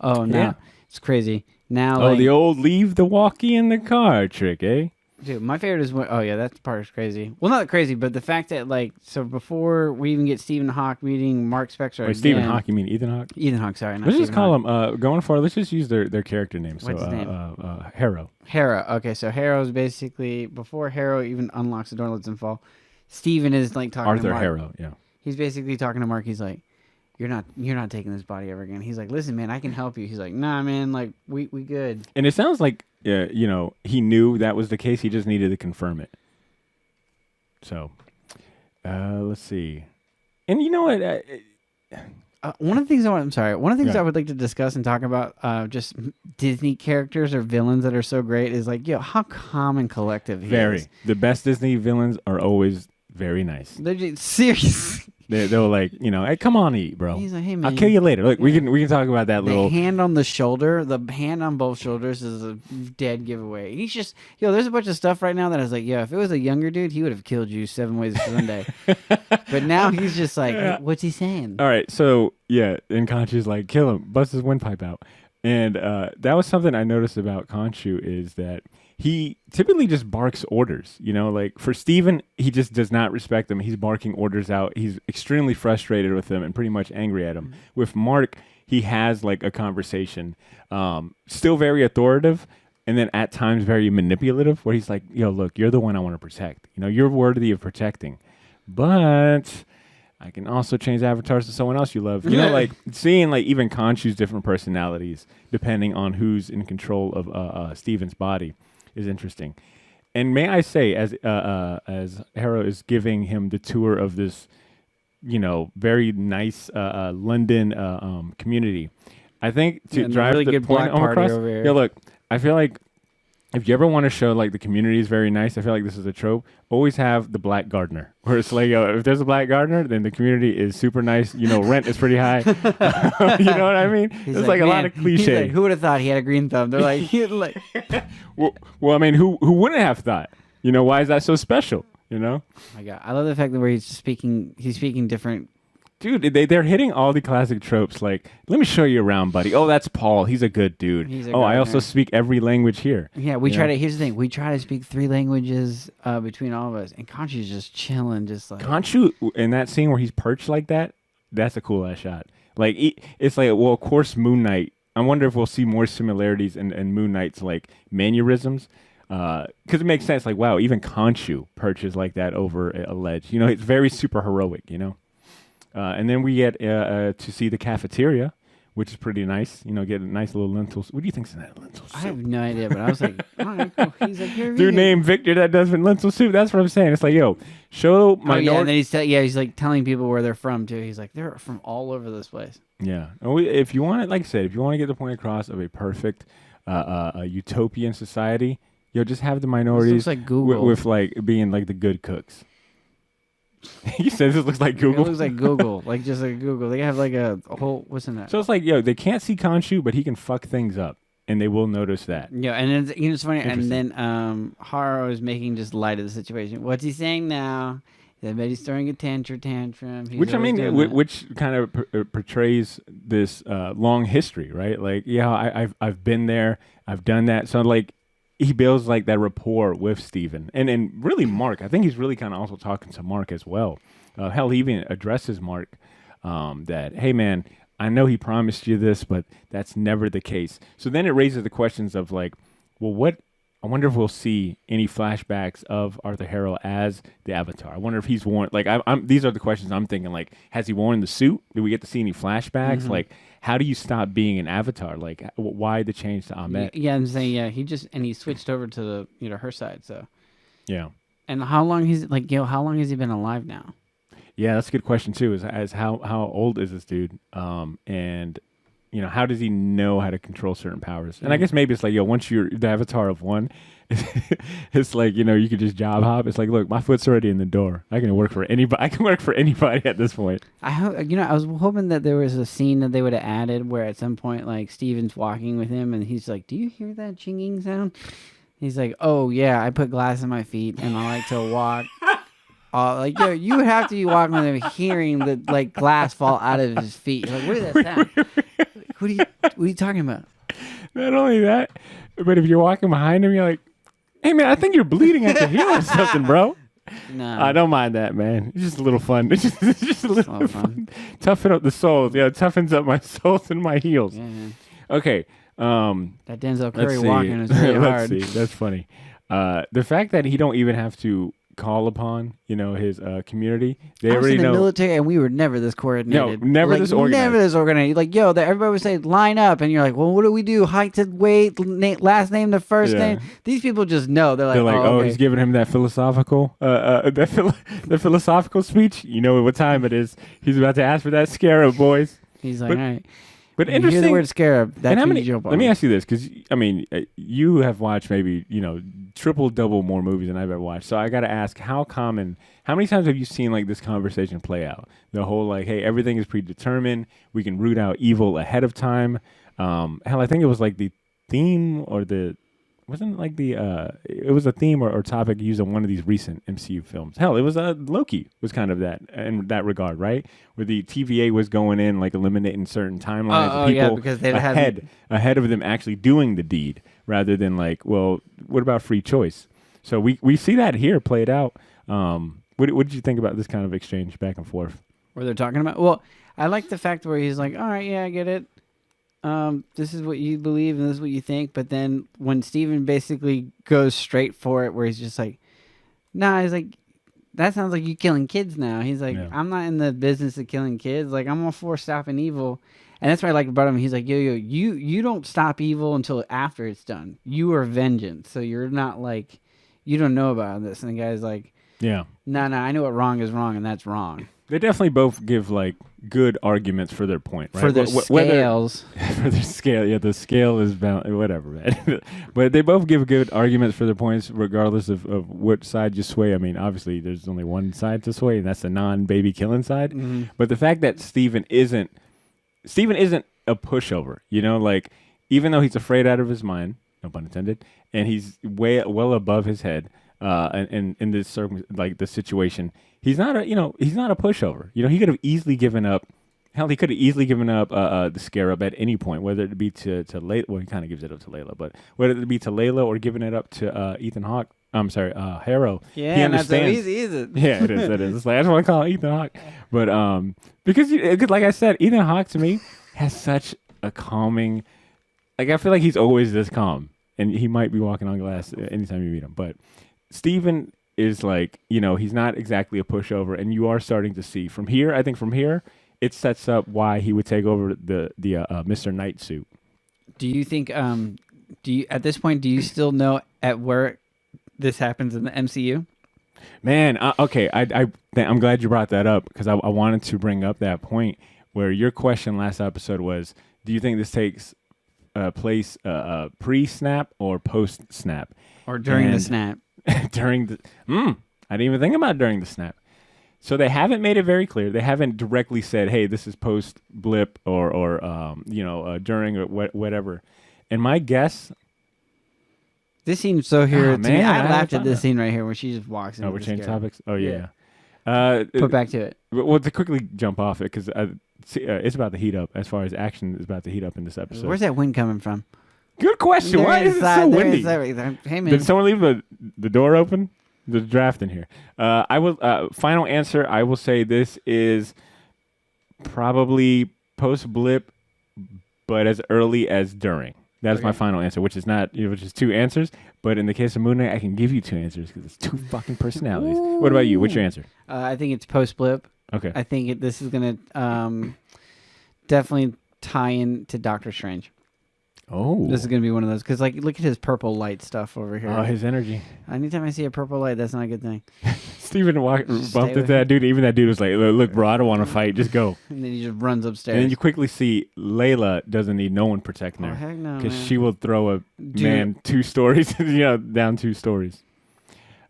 oh no, Yeah. it's crazy. Now, Oh, like, the old leave the walkie in the car trick, eh? dude, my favorite is when. Oh yeah, that part is crazy. Well, not crazy, but the fact that like, so before we even get Stephen Hawke meeting Mark Spector. Wait, Stephen Hawke, you mean Ethan Hawke? Ethan Hawke, sorry. Not Let's just Stephen call Hawke. him, going forward, let's just use their character names. What's his name? Harrow. Harrow. Okay, so Harrow's basically before Harrow even unlocks the door and lets him fall. Stephen is like talking to Arthur Mark. Harrow, yeah. He's basically talking to Mark. He's like, you're not taking this body ever again. He's like, listen, man, I can help you. He's like, nah, man, like we good. And it sounds like, he knew that was the case. He just needed to confirm it. So, let's see. And you know what? One of the things One of the things Yeah. I would like to discuss and talk about, just Disney characters or villains that are so great is like, how calm and collective he is. The best Disney villains are always very nice. They're just serious. They're like, hey, come on, eat, bro. He's like, hey man, I'll kill you later. Look, we can talk about that the little. hand on the shoulder, the hand on both shoulders is a dead giveaway. He's just, there's a bunch of stuff right now that I was like, if it was a younger dude, he would have killed you 7 ways to Sunday. But now he's just like, what's he saying? All right, so and Khonshu's like, kill him, bust his windpipe out, and that was something I noticed about Khonshu is that he typically just barks orders. Like for Steven, he just does not respect him. He's barking orders out. He's extremely frustrated with him and pretty much angry at him. Mm-hmm. With Mark, he has like a conversation, still very authoritative, and then at times very manipulative, where he's like, look, you're the one I want to protect. You're worthy of protecting, but I can also change avatars to someone else you love. Like seeing like even Khonshu's different personalities depending on who's in control of Steven's body is interesting. And may I say, as Harrow is giving him the tour of this, very nice London community, I think to drive really the good point black home party across. over here. Yeah, look, I feel like if you ever want to show like the community is very nice, I feel like this is a trope. Always have the black gardener, where it's like, if there's a black gardener, then the community is super nice. Rent is pretty high. You know what I mean? It's like a lot of cliche. Like, who would have thought he had a green thumb? They're like, well, I mean, who wouldn't have thought? Why is that so special? Oh my God, I love the fact that where he's speaking different. Dude, they're hitting all the classic tropes. Like, let me show you around, buddy. Oh, that's Paul. He's a good dude. I also speak every language here. Yeah, we try to. Here's the thing: we try to speak 3 languages between all of us, and Khonshu's just chilling, just like Khonshu in that scene where he's perched like that. That's a cool ass shot. Like, it's like, well, of course, Moon Knight. I wonder if we'll see more similarities in Moon Knight's like mannerisms. Because it makes sense. Like, wow, even Khonshu perches like that over a ledge. It's very super heroic. And then we get to see the cafeteria, which is pretty nice. Get a nice little lentils. What do you think's in that lentil soup? I have no idea, but I was like, all right, cool. He's like, here, dude named Victor that does lentil soup. That's what I'm saying. It's like, show my. And then he's like telling people where they're from too. He's like, they're from all over this place. Yeah. If you want it, like I said, if you want to get the point across of a perfect utopian society, just have the minorities like Google. with like being like the good cooks. You said this looks like Google. It looks like Google, like just like Google. They have like a whole what's in that? So it's like, they can't see Khonshu, but he can fuck things up, and they will notice that. Yeah, and then it's funny. And then Harrow is making just light of the situation. What's he saying now? That he's throwing a tantrum. Which I mean, which kind of portrays this long history, right? Like, I've been there, I've done that. So like, he builds like that rapport with Steven and really Mark. I think he's really kind of also talking to Mark as well. Hell, he even addresses Mark that, hey man, I know he promised you this, but that's never the case. So then it raises the questions of like, well, I wonder if we'll see any flashbacks of Arthur Harrow as the Avatar. I wonder if he's worn, like, these are the questions I'm thinking, like, has he worn the suit? Do we get to see any flashbacks? Mm-hmm. Like, how do you stop being an Avatar? Like, why the change to Ahmet? Yeah, I'm saying, he switched over to the, her side, so. Yeah. And how long how long has he been alive now? Yeah, that's a good question too, as how old is this dude? And how does he know how to control certain powers? And I guess maybe it's like, once you're the avatar of one, it's like, you could just job hop. It's like, look, my foot's already in the door. I can work for anybody. I can work for anybody at this point. I was hoping that there was a scene that they would have added where at some point, like, Steven's walking with him and he's like, do you hear that chinging sound? He's like, oh yeah, I put glass in my feet and I like to walk. Like, you would have to be walking with him, hearing the like glass fall out of his feet. You're like, what is that sound? What are you talking about? Not only that, but if you're walking behind him, you're like, hey man, I think you're bleeding at the heel or something, bro. No, I don't mind that, man. It's just a little fun. It's just a little fun. Toughen up the soles. Yeah, it toughens up my soles and my heels. Yeah. Okay. That Denzel Curry walking is really hard. Let's see. That's funny. The fact that he don't even have to call upon, his community. They I was already in the know. military, and we were never this coordinated. No, never this organized. Never this organized. Like, everybody would say, line up, and you're like, well, what do we do? Height to weight, last name to first name. These people just know. They're like, okay. He's giving him that philosophical, the philosophical speech. You know what time it is. He's about to ask for that scarab, boys. He's like, all right. But you interesting. hear the word scarab. That's when you jump on. Let me ask you this, because you have watched maybe triple, double more movies than I've ever watched. So I got to ask, how many times have you seen like this conversation play out? The whole like, hey, everything is predetermined. We can root out evil ahead of time. Hell, I think it was like the theme or wasn't like it was a theme or topic used in one of these recent MCU films. Hell, it was Loki was kind of that in that regard, right? Where the TVA was going in like eliminating certain timelines of people because they ahead of them actually doing the deed, rather than like, well, what about free choice? So we see that here played out. What did you think about this kind of exchange back and forth? Where they're talking about? Well, I like the fact where he's like, all right, yeah, I get it. This is what you believe and this is what you think. But then when Steven basically goes straight for it, where he's just like, nah, he's like, that sounds like you killing kids now. He's like, I'm not in the business of killing kids. Like, I'm all for stopping evil. And that's what I like about him. He's like, you don't stop evil until after it's done. You are vengeance. So you're not like, you don't know about this. And the guy's like, no, I know what wrong is wrong, and that's wrong. They definitely both give like good arguments for their point, right? For their scales. For their scale, yeah, the scale is whatever, man. But they both give good arguments for their points, regardless of what side you sway. I mean, obviously, there's only one side to sway, and that's the non-baby killing side. Mm-hmm. But the fact that Steven isn't a pushover, like, even though he's afraid out of his mind, no pun intended, and he's well above his head, and in this like the situation. He's not a pushover. He could have easily given up. Hell, he could have easily given up the scarab at any point, whether it be to Layla. Well, he kind of gives it up to Layla, but whether it be to Layla or giving it up to Ethan Hawke. I'm sorry, Harrow. Yeah, he understands. Not so easy, is it? Yeah, it is. It is. It's like, I just want to call him Ethan Hawke, but because like I said, Ethan Hawke to me has such a calming. Like, I feel like he's always this calm, and he might be walking on glass anytime you meet him, but Steven is like, he's not exactly a pushover, and you are starting to see from here, it sets up why he would take over the Mr. Knight suit. Do you think, at this point, do you still know at where this happens in the MCU? Man, okay, I'm glad you brought that up, because I wanted to bring up that point where your question last episode was, do you think this takes place pre-snap or post-snap? Or during the snap? I didn't even think about during the snap. So they haven't made it very clear. They haven't directly said, "Hey, this is post blip or during or whatever." And my guess, this seems so here to me. I laughed at this that scene right here where she just walks in. Oh, we're changing topics. Oh yeah. Put back to it. Well, to quickly jump off it, because it's about to heat up. As far as action is about to heat up in this episode. Where's that wind coming from? Good question. Why is it so windy? Hey, man. Did someone leave the door open? There's a draft in here. I will. Final answer. I will say this is probably post blip, but as early as during. That is my final answer, which is not, which is two answers. But in the case of Moon Knight, I can give you two answers because it's two fucking personalities. Ooh. What about you? What's your answer? I think it's post blip. Okay. I think this is gonna definitely tie in to Doctor Strange. Oh. This is gonna be one of those because like look at his purple light stuff over here. Oh, his energy. Anytime I see a purple light, that's not a good thing. Steven Just bumped stay into that dude. Even that dude was like, look, bro, I don't want to fight. Just go. And then he just runs upstairs. And then you quickly see Layla doesn't need no one protecting her. Oh heck no, Because man. she will throw a man 2 stories, down 2 stories.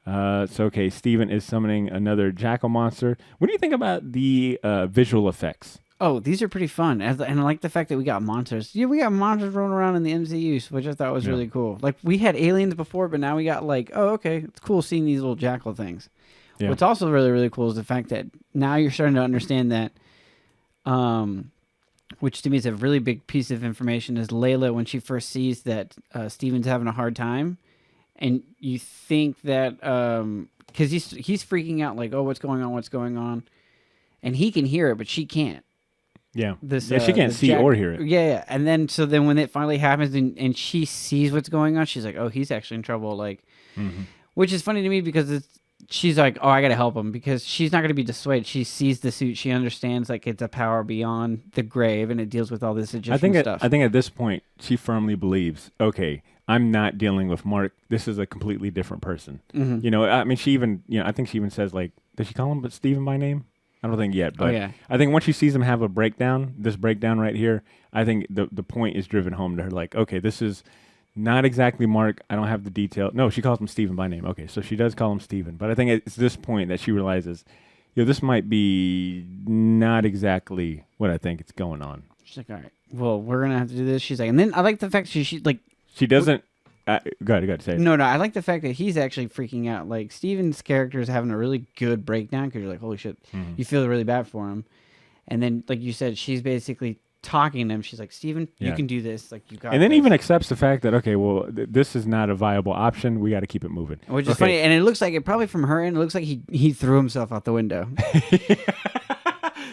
So, okay, Steven is summoning another jackal monster. What do you think about the visual effects? Oh, these are pretty fun, and I like the fact that we got monsters. Yeah, we got monsters rolling around in the MCU, which I thought was really cool. Like we had aliens before, but now we got like, oh, okay, it's cool seeing these little jackal things. Yeah. What's also really really cool is the fact that now you're starting to understand that, which to me is a really big piece of information, is Layla when she first sees that Steven's having a hard time, and you think that because he's freaking out like, oh, what's going on, and he can hear it, but she can't. Yeah. She can't see or hear it. Yeah. And then when it finally happens and she sees what's going on, she's like, oh, he's actually in trouble. Like, which is funny to me because she's like, oh, I got to help him because she's not going to be dissuaded. She sees the suit. She understands like it's a power beyond the grave and it deals with all this Egyptian stuff. I think at this point, she firmly believes, okay, I'm not dealing with Mark. This is a completely different person. I mean, she even, I think she even says like, does she call him Steven by name? I don't think yet, but I think once she sees him have this breakdown right here, I think the point is driven home to her. Like, okay, this is not exactly Mark. I don't have the detail. No, she calls him Steven by name. Okay, so she does call him Steven. But I think it's this point that she realizes, this might be not exactly what I think it's going on. She's like, all right, well, we're going to have to do this. She's like, and then I like the fact she like... She doesn't... Go ahead, say it. No, I like the fact that he's actually freaking out. Like, Steven's character is having a really good breakdown because you're like, holy shit, you feel really bad for him. And then, like you said, she's basically talking to him. She's like, Steven, you can do this. Like, you got And then this. even accepts the fact that, okay, well, this is not a viable option. We got to keep it moving. Which is funny. And it looks like, probably from her end, it looks like he threw himself out the window.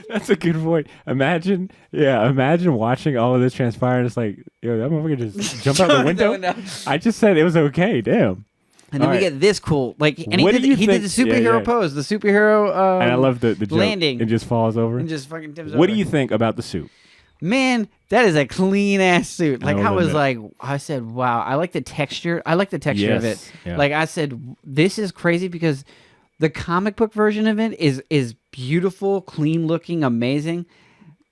That's a good point. Imagine watching all of this transpire. And it's like, yo, that motherfucker just jumped out the window. I just said it was okay. Damn. And then we get this cool, like, and he did the superhero pose, the superhero. And I love the landing. It just falls over. And just fucking tips over. What do you think about the suit? Man, that is a clean ass suit. Like I said, wow. I like the texture. of it. Yeah. Like I said, this is crazy because the comic book version of it is beautiful, clean looking, amazing.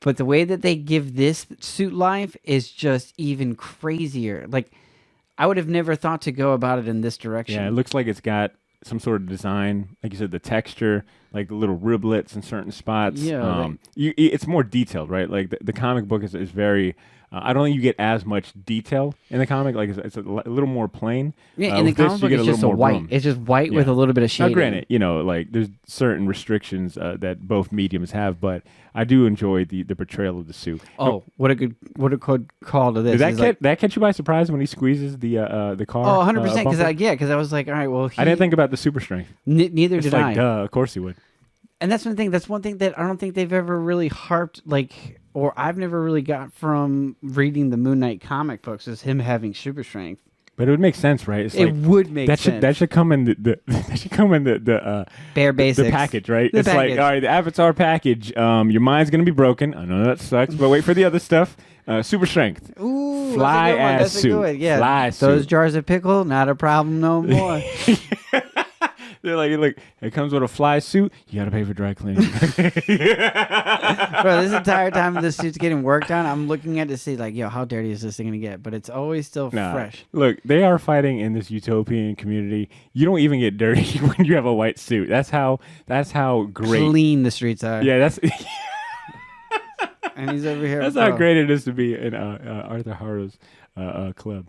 But the way that they give this suit life is just even crazier. Like, I would have never thought to go about it in this direction. Yeah, it looks like it's got some sort of design, like you said, the texture, like the little riblets in certain spots. Yeah, it's more detailed, right? Like the comic book is very. I don't think you get as much detail in the comic. Like it's a little more plain. Yeah, in the comic book, it's just a white. Room. It's just white with a little bit of shading. Now, granted, like there's certain restrictions that both mediums have, but I do enjoy the portrayal of the suit. Oh, what a good call to this. Did that catch you by surprise when he squeezes the car? Oh, 100%. Because I was like, all right, well, I didn't think about the super strength. Neither did I. Duh, of course he would. And that's one thing. That's one thing that I don't think they've ever really harped, like, or I've never really got from reading the Moon Knight comic books, is him having super strength. But it would make sense, right? It would make sense. That should come in the bare basics. The package, right? It's like, all right, the Avatar package. Your mind's gonna be broken. I know that sucks, but wait for the other stuff. Super strength. Ooh, fly ass suit. Yeah, fly those suit. jars of pickle, not a problem no more. They're like, look, it comes with a fly suit. You got to pay for dry cleaning. Bro, this entire time this suit's getting worked on, I'm looking at it to see, like, yo, how dirty is this thing going to get? But it's always still fresh. Look, they are fighting in this utopian community. You don't even get dirty when you have a white suit. That's how great. Clean the streets are. Yeah, that's... And he's over here. That's how great it is to be in Arthur Harrow's club.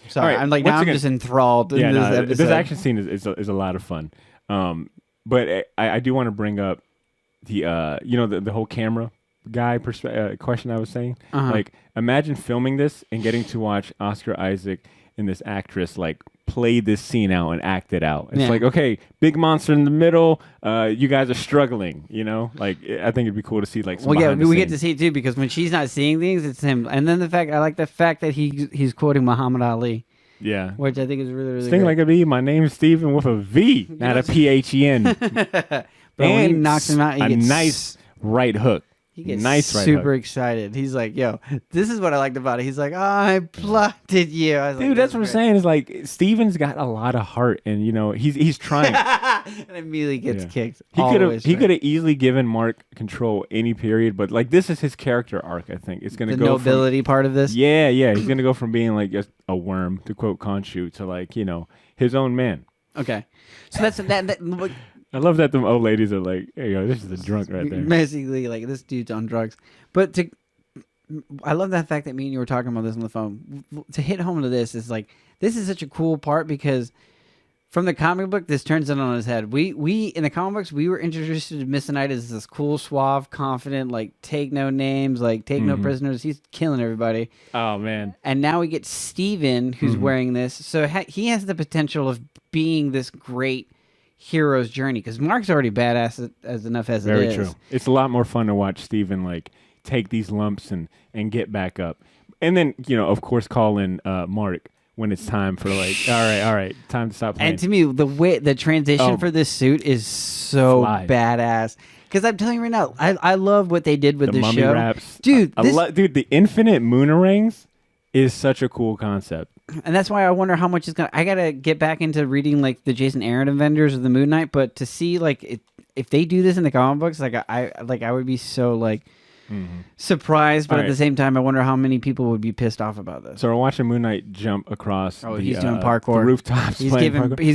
Sorry, right, I'm like, now I'm just enthralled. Yeah, this action scene is a lot of fun. But I do want to bring up the whole camera guy question I was saying. Like, imagine filming this and getting to watch Oscar Isaac and this actress like play this scene out and act it out. It's like, okay, big monster in the middle. You guys are struggling. Like, I think it'd be cool to see like. We get to see it too because when she's not seeing things, it's him. And then I like the fact that he's quoting Muhammad Ali. Yeah, which I think is really really. Sting like a V. My name's Steven with a V, not a PHEN. But when he knocks him out, he gets nice right hook. He gets nice right super hook. excited. He's like, "Yo, this is what I liked about it." He's like, "I plotted you." I was Dude, like, that's what I'm saying. Is like Steven's got a lot of heart, and he's trying. and immediately gets kicked. He all could the way have he straight. could have easily given Mark control any period, but like this is his character arc. I think it's gonna the go nobility part of this. From, yeah. He's gonna go from being like just a worm, to quote Khonshu, to like his own man. Okay, so that's that I love that the old ladies are like, "Hey, yo, this is a drunk right there." basically like this dude's on drugs. But I love that fact that me and you were talking about this on the phone. To hit home to this is like this is such a cool part because from the comic book, this turns it on his head. We in the comic books we were introduced to Mr. Knight as this cool, suave, confident, like take no names, like take no prisoners. He's killing everybody. Oh man! And now we get Steven who's wearing this, so he has the potential of being this great hero's journey because Mark's already badass as enough as Very it is. true. It's a lot more fun to watch Steven like take these lumps and get back up, and then of course call in Mark when it's time for like all right, time to stop playing. And to me, the transition for this suit is so badass. Because I'm telling you right now, I love what they did with the this mummy show, wraps, dude. Dude, the infinite moonarangs is such a cool concept. And that's why I wonder how much it's gonna. I gotta get back into reading like the Jason Aaron Avengers or the Moon Knight, but to see like if they do this in the comic books, like I would be so like surprised, but at the same time, I wonder how many people would be pissed off about this. So we're watching Moon Knight jump across. He's doing parkour. The rooftops. He's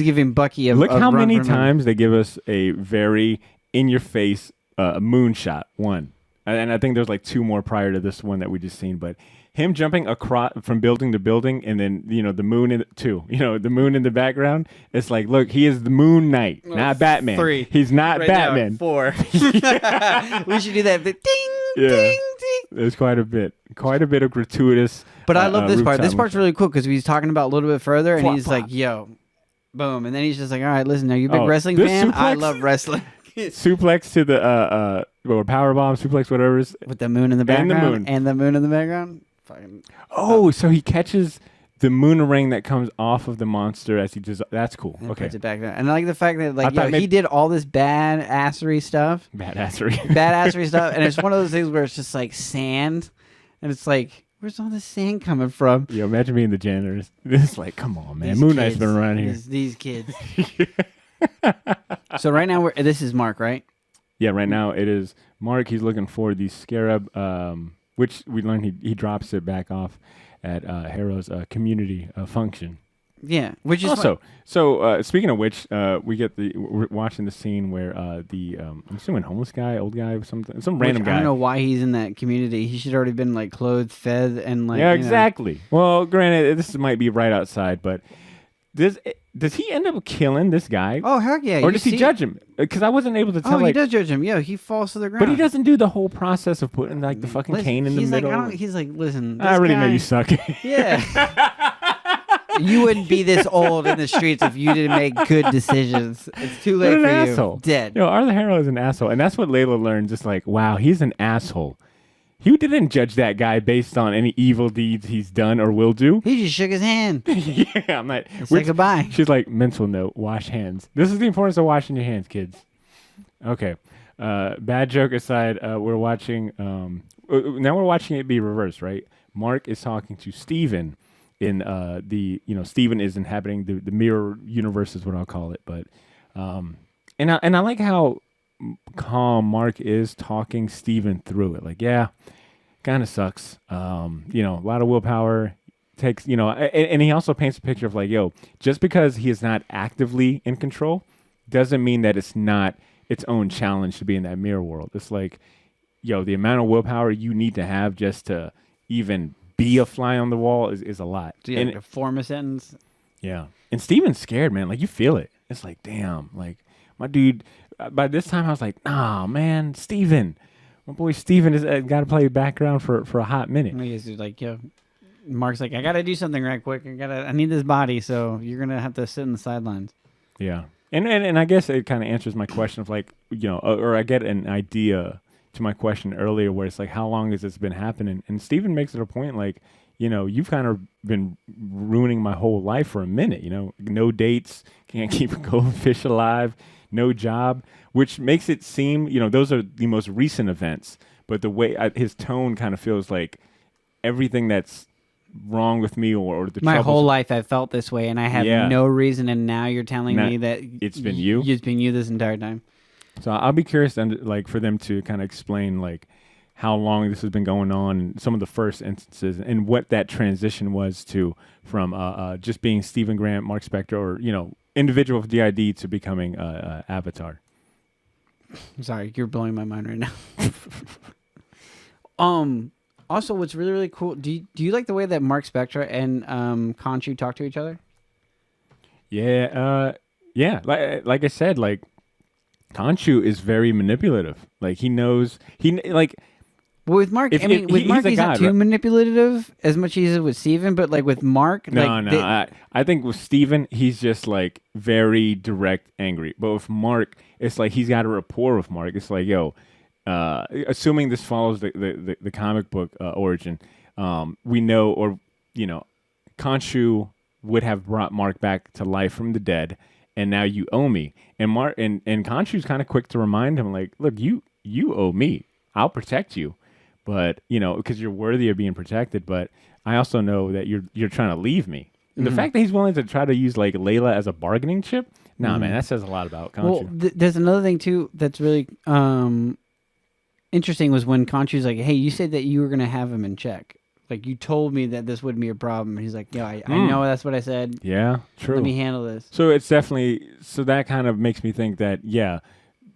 giving Bucky a look how run many for him. times they give us a very in your face moonshot one, and I think there's like two more prior to this one that we just seen, but. Him jumping across from building to building, and then the moon in the moon in the background. It's like, look, he is the Moon Knight, not Batman. 3. He's not Right Batman. Now, 4. We should do that. Ding, Yeah. ding, ding. There's quite a bit of gratuitous. But I love this part. This rooftop part's really cool because he's talking about a little bit further, and Flop, he's flop. like, "Yo, boom," and then he's just like, "All right, listen, are you a big Oh, wrestling this fan? I suplex? love wrestling." suplex to the or power bomb suplex, whatever it is. With the moon in the And the background moon. and the moon in the background. Fucking. Oh, so he catches the moonerang that comes off of the monster as he just. That's cool. And Okay. puts it back there. And I like the fact that I thought he maybe- did all this badassery stuff. Badassery. Stuff. And it's one of those things where it's just like sand. And it's like, where's all this sand coming from? Yo, imagine being the janitors. It's like, come on, man. These Moon Knight's kids. been around here. These kids. So right now, this is Mark, right? Yeah, right now it is Mark. He's looking for the scarab, which we learned he drops it back off at Harrow's community function. Yeah, which is Also, so speaking of which, we're watching the scene where I'm assuming homeless guy, old guy, some random guy. I don't know why he's in that community. He should already been like clothed, fed, and like. Yeah, you know. exactly. Well, granted, this might be right outside, but does he end up killing this guy? Oh heck yeah! Or you does he see- judge him? Because I wasn't able to tell. Oh, he like, does judge him. Yeah, he falls to the ground. but he doesn't do the whole process of putting like the fucking Listen, cane in the he's middle. Like, he's like, listen. I this already know guy- you suck. Yeah. You wouldn't be this old in the streets if you didn't make good decisions. It's too late What for an you. asshole. Dead. Yo, Arthur Harrow is an asshole, and that's what Layla learns. Just like, wow, he's an asshole. He didn't judge that guy based on any evil deeds he's done or will do. He just shook his hand. Yeah, I'm like, Say goodbye. She's like, mental note: wash hands. This is the importance of washing your hands, kids. Okay. Bad joke aside, we're watching. Now we're watching it be reversed, right? Mark is talking to Steven in Steven is inhabiting the mirror universe is what I'll call it, but and I like how calm Mark is talking Steven through it. Like, yeah, kind of sucks. A lot of willpower takes, and he also paints a picture of like, yo, just because he is not actively in control doesn't mean that it's not its own challenge to be in that mirror world. It's like, yo, the amount of willpower you need to have just to even be a fly on the wall is a lot. So, yeah, to form a sentence. Yeah. And Steven's scared, man. Like, you feel it. It's like, damn. Like, my dude, by this time, I was like, nah, man, Steven. My boy Steven has got to play background for a hot minute. I guess he's like, yo. Mark's like, I got to do something right quick. I need this body, so you're going to have to sit in the sidelines. Yeah. And I guess it kind of answers my question of like, or I get an idea to my question earlier where it's like, how long has this been happening? And Steven makes it a point like, you've kind of been ruining my whole life for a minute, no dates, can't keep a goldfish alive, no job, which makes it seem, those are the most recent events. but the way his tone kind of feels like everything that's wrong with me or the My troubles. whole life I've felt this way, and I have Yeah. no reason. And now you're telling me that it's been you? It's been you this entire time. So I'll be curious like for them to kind of explain like how long this has been going on, some of the first instances, and what that transition was to from just being Stephen Grant, Mark Spector, or individual of DID to becoming Avatar. I'm sorry, you're blowing my mind right now. Also, what's really, really cool, do you like the way that Mark Spector and Khonshu talk to each other? Yeah, yeah. Like I said, like Khonshu is very manipulative. Like he knows Well, with Mark, with Mark, he's not too manipulative as much as he is with Steven, but like with Mark, I think with Steven, he's just like very direct, angry. But with Mark, it's like he's got a rapport with Mark. It's like, assuming this follows the comic book origin, we know, or Khonshu would have brought Mark back to life from the dead, and now you owe me. And Mark and Khonshu's kind of quick to remind him, like, look, you owe me. I'll protect you. But because you're worthy of being protected, but I also know that you're trying to leave me. And the fact that he's willing to try to use like Layla as a bargaining chip, man, that says a lot about Khonshu. Well, there's another thing too that's really interesting was when Khonshu's like, "Hey, you said that you were gonna have him in check. Like you told me that this wouldn't be a problem." And he's like, "Yeah, I know that's what I said. Yeah, true. Let me handle this." So it's definitely that kind of makes me think that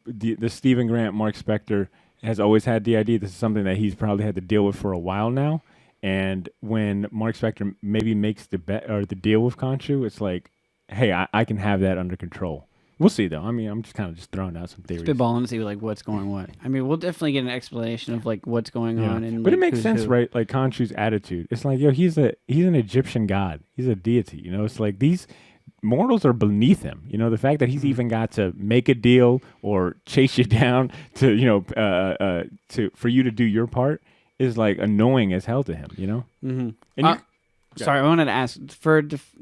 the Stephen Grant, Mark Spector has always had DID. This is something that he's probably had to deal with for a while now. And when Mark Spector maybe makes the bet or the deal with Khonshu, it's like, hey, I can have that under control. We'll see, though. I mean, I'm just kind of just throwing out some theories. Spitballing to see like what's going what. I mean, we'll definitely get an explanation of like what's going on. And but it makes sense, right? Like Khonshu's attitude. It's like, he's an Egyptian god. He's a deity. It's like these mortals are beneath him. The fact that he's even got to make a deal or chase you down to for you to do your part is like annoying as hell to him. Mm-hmm. And sorry, I wanted to ask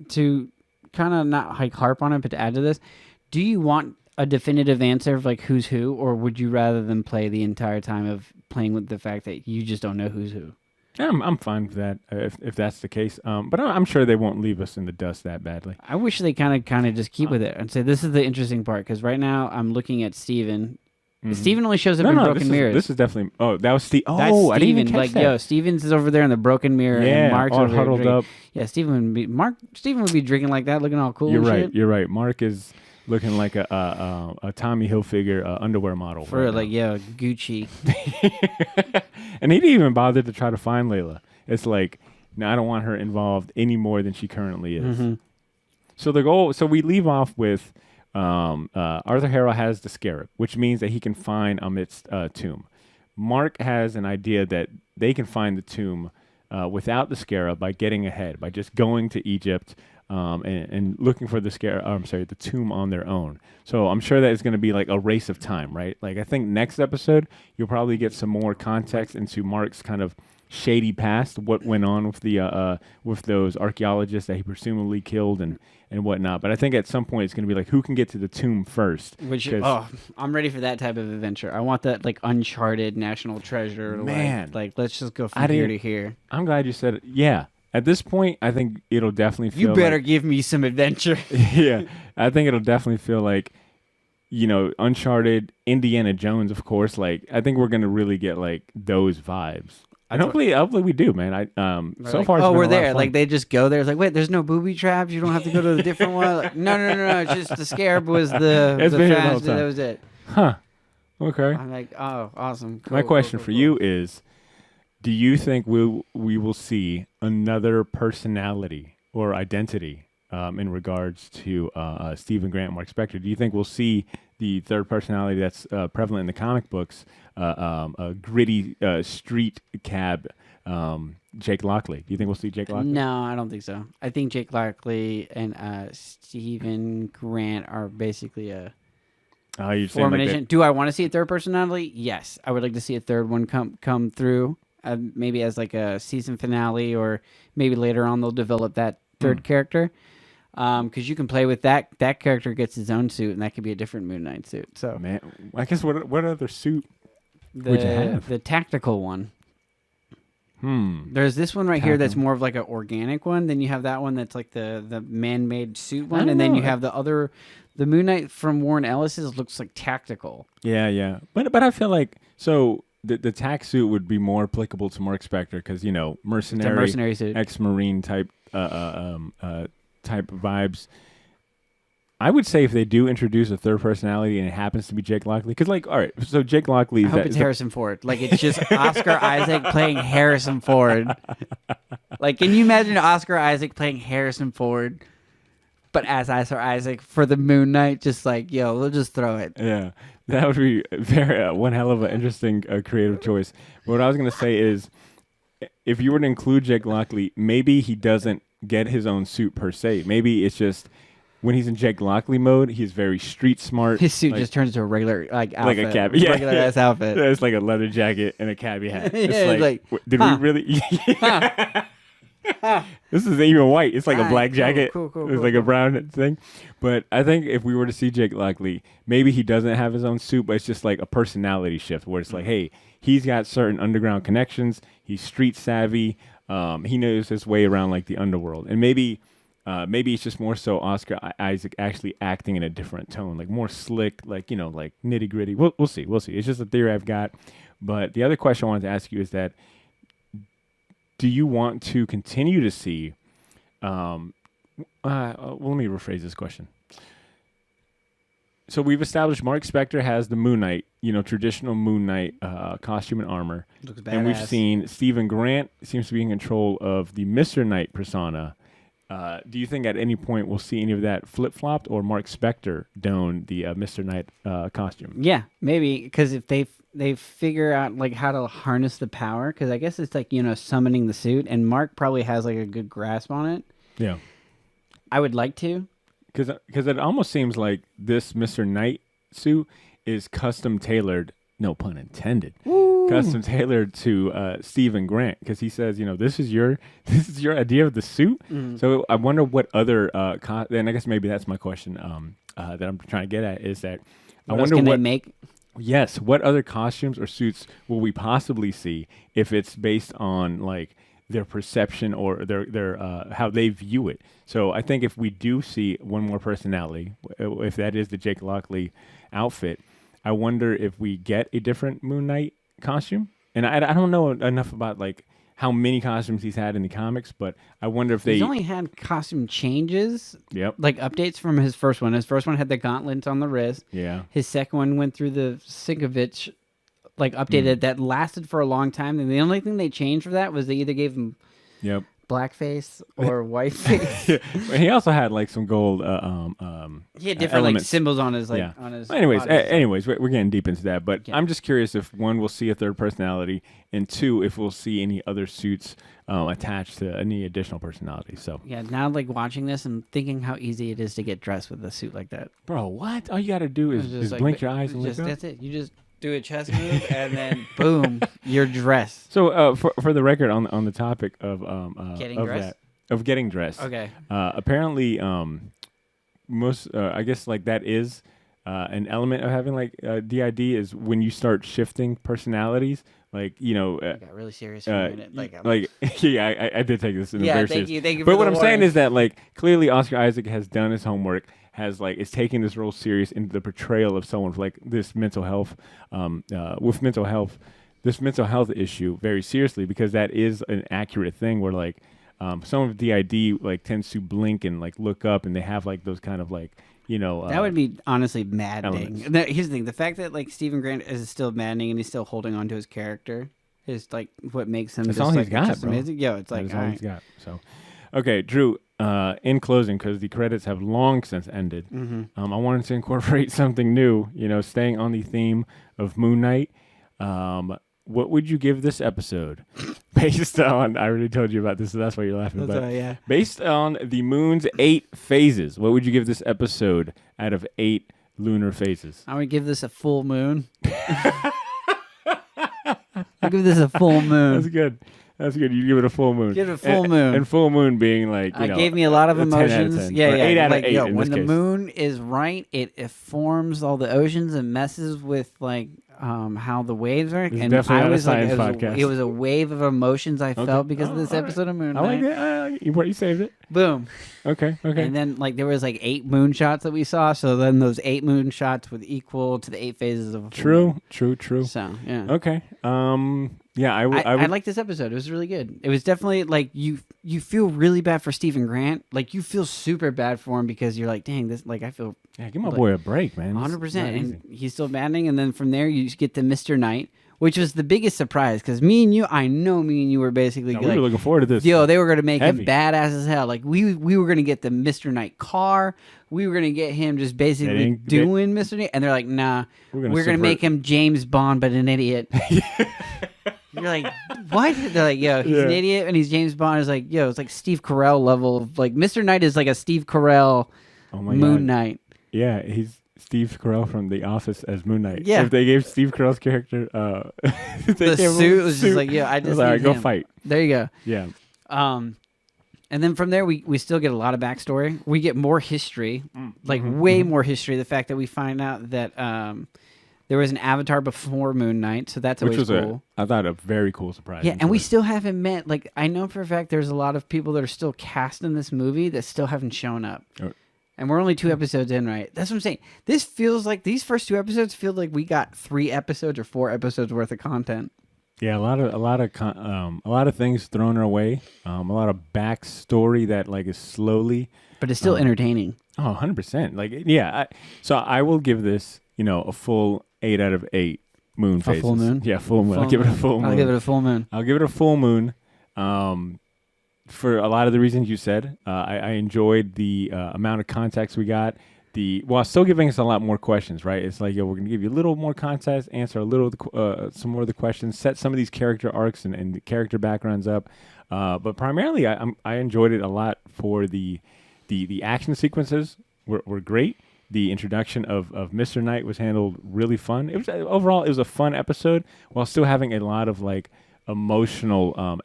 to kind of not like harp on it, but to add to this, do you want a definitive answer of like who's who, or would you rather them play the entire time of playing with the fact that you just don't know who's who? I'm fine with that if that's the case. But I'm sure they won't leave us in the dust that badly. I wish they kind of just keep with it and say this is the interesting part, because right now I'm looking at Steven. Mm-hmm. Steven only shows up in Broken Mirrors. This is definitely. Oh, that was Steve. Oh, that's Steven. I didn't even catch that. Steven's is over there in the Broken Mirror. Yeah, and Mark's all over huddled there up. Yeah, Steven would be drinking like that, looking all cool. You're and right. shit. You're right. Mark is looking like a Tommy Hilfiger underwear model. For right Gucci. And he didn't even bother to try to find Layla. It's like, no, I don't want her involved any more than she currently is. Mm-hmm. So we leave off with Arthur Harrow has the scarab, which means that he can find Amit's tomb. Mark has an idea that they can find the tomb without the scarab by getting ahead, by just going to Egypt and looking for the the tomb on their own. So I'm sure that it's going to be like a race of time, right? Like I think next episode you'll probably get some more context into Mark's kind of shady past, what went on with the with those archaeologists that he presumably killed and whatnot. But I think at some point it's going to be like, who can get to the tomb first? I'm ready for that type of adventure. I want that like Uncharted National Treasure. Man, like let's just go from here to here. I'm glad you said it. Yeah. At this point, I think it'll definitely feel. You better give me some adventure. Yeah, I think it'll definitely feel like, Uncharted, Indiana Jones, of course. Like, I think we're gonna really get like those vibes. And hopefully we do, man. So far, it's been we're a lot there. of fun. Like they just go there. It's like, wait, there's no booby traps. You don't have to go to a different one. Like, no. It's just the scarab was the fast. That was it. Huh. Okay. I'm like, oh, awesome. Cool, My question cool. for you is, do you think we will see another personality or identity in regards to Stephen Grant, Mark Spector? Do you think we'll see the third personality that's prevalent in the comic books, a gritty street cab, Jake Lockley? Do you think we'll see Jake Lockley? No, I don't think so. I think Jake Lockley and Stephen Grant are basically a formation. Like do I want to see a third personality? Yes, I would like to see a third one come through. Maybe as like a season finale, or maybe later on they'll develop that third character. Because you can play with that character gets his own suit, and that could be a different Moon Knight suit. So man, I guess what other suit What'd you have? The tactical one. Hmm. There's this one right here that's more of like an organic one. Then you have that one that's like the man-made suit one, and then you have the Moon Knight from Warren Ellis's looks like tactical. Yeah. But I feel like the tack suit would be more applicable to Mark Spector because mercenary suit, ex-marine type type vibes. I would say if they do introduce a third personality and it happens to be Jake Lockley, because all right, so Jake Lockley is I hope it's Harrison Ford. Like it's just Oscar Isaac playing Harrison Ford. Like, can you imagine Oscar Isaac playing Harrison Ford, but as Oscar Isaac for the Moon Knight? Just like, yo, we'll just throw it. Yeah, that would be very one hell of an interesting creative choice. But what I was gonna say is, if you were to include Jake Lockley, maybe he doesn't get his own suit per se. Maybe it's just. When he's in Jake Lockley mode, he's very street smart. His suit just turns into a regular outfit. Like a cabbie. Regular ass outfit. It's like a leather jacket and a cabbie hat. It's like did we really? This isn't even white. It's like a black jacket. Cool, it's like a brown thing. But I think if we were to see Jake Lockley, maybe he doesn't have his own suit, but it's just like a personality shift where it's like, hey, he's got certain underground connections. He's street savvy. He knows his way around like the underworld. And maybe it's just more so Oscar Isaac actually acting in a different tone, like more slick, like, like nitty gritty. We'll see. It's just a theory I've got. But the other question I wanted to ask you is that, do you want to continue to see, let me rephrase this question. So we've established Mark Spector has the Moon Knight, traditional Moon Knight costume and armor. Looks badass. And we've seen Stephen Grant seems to be in control of the Mr. Knight persona. Do you think at any point we'll see any of that flip-flopped or Mark Spector don the Mr. Knight costume? Yeah, maybe, because if they figure out like how to harness the power, because I guess it's like, summoning the suit, and Mark probably has like a good grasp on it. Yeah. I would like to. Because it almost seems like this Mr. Knight suit is custom tailored, no pun intended, custom tailored to Stephen Grant, because he says, this is your idea of the suit. So I wonder what other and I guess maybe that's my question that I'm trying to get at is that I wonder what they make. Yes, what other costumes or suits will we possibly see if it's based on like their perception or their how they view it. So I think if we do see one more personality, if that is the Jake Lockley outfit, I wonder if we get a different Moon Knight costume. And I don't know enough about like how many costumes he's had in the comics, but I wonder if he's only had costume changes. Yep. Like updates from his first one. His first one had the gauntlets on the wrist. Yeah. His second one went through the Sinkovich updated that lasted for a long time. And the only thing they changed for that was they either gave him blackface or whiteface. Yeah. He also had like some gold he had different elements. Like symbols on his on his anyways, we're getting deep into that, but I'm just curious if one, we'll see a third personality, and two, if we'll see any other suits attached to any additional personalities. So now like watching this and thinking how easy it is to get dressed with a suit like that. Bro, what? All you got to do is blink your eyes and look up. That's it. You just do a chest move and then boom, you're dressed. So for the record, on the topic of getting dressed. Okay. Apparently, most I guess like that is an element of having like DID is when you start shifting personalities. Like I got really serious for a minute. I did take this in a very serious. Thank you. But what I'm saying is that like clearly Oscar Isaac has done his homework. Is taking this role serious in the portrayal of someone with like this mental health, this mental health issue very seriously, because that is an accurate thing where like some of DID like tends to blink and like look up, and they have like those kind of like that would be honestly maddening. Here's the thing: the fact that like Stephen Grant is still maddening and he's still holding on to his character is like what makes him. That's just, all like, he's got, just bro. Amazing. Yo, it's like that's all he's got. So, okay, Drew. In closing, because the credits have long since ended, I wanted to incorporate something new, staying on the theme of Moon Knight. What would you give this episode based on, I already told you about this, so that's why you're laughing, based on the moon's 8 phases, what would you give this episode out of 8 lunar phases? I would give this a full moon. I'll give this a full moon. That's good. That's good. You give it a full moon. Give it a full moon. And full moon being like, gave me a lot of emotions. 10 out of 10. Yeah. 8 out of 8 in when this the case. moon is right, it forms all the oceans and messes with like how the waves are, This is and definitely I not a was like, science it was, podcast. it was a wave of emotions I Okay. felt because of this all right. episode of Moon I like Knight. it. You saved it. Boom. Okay. And then like there was like 8 moon shots that we saw, so then those 8 moon shots would equal to the 8 phases of a full moon. True. So yeah. Okay. Yeah, I would. I like this episode. It was really good. It was definitely like you feel really bad for Stephen Grant. Like you feel super bad for him because you're like, dang, this like I feel Yeah, give my boy a break, man. 100%. And And he's still batting, and then from there you just get to Mr. Knight, which was the biggest surprise because me and you were basically we like, were looking forward to this. yo, they were gonna make Heavy. him badass as hell. Like we were gonna get the Mr. Knight car. We were gonna get him just basically doing Mr. Knight, and they're like, nah, we're gonna make him James Bond, but an idiot. You're like, what? They're like, yo, he's an idiot, and he's James Bond. Is like, yo, it's like Steve Carell level of like Mr. Knight is like a Steve Carell Moon Knight. Yeah, he's Steve Carell from The Office as Moon Knight. Yeah. If they gave Steve Carell's character The suit was just like, yeah, I just like, need go him. fight. There you go. Yeah. And then from there, we still get a lot of backstory. We get more history, like way more history. The fact that we find out that there was an avatar before Moon Knight, so that's Which always was cool. I thought a very cool surprise. Yeah, and we still haven't met. Like I know for a fact, there's a lot of people that are still cast in this movie that still haven't shown up. Oh. And we're only 2 episodes in, right? That's what I'm saying. This feels like these first 2 episodes feel like we got 3 episodes or 4 episodes worth of content. Yeah, a lot of things thrown our way. A lot of backstory that like is slowly, But it's still entertaining. Oh, 100%. Like, yeah. So I will give this, a full 8 out of 8 moon phases. A full moon? Yeah, full moon. I'll give it a full moon. I'll give it a full moon. I'll give it a full moon. For a lot of the reasons you said, I enjoyed the amount of context we got. While still giving us a lot more questions, right? It's like, we're going to give you a little more context, answer some more of the questions, set some of these character arcs and the character backgrounds up. But primarily, I enjoyed it a lot for the action sequences were great. The introduction of Mr. Knight was handled really fun. It was overall it was a fun episode while still having a lot of like emotional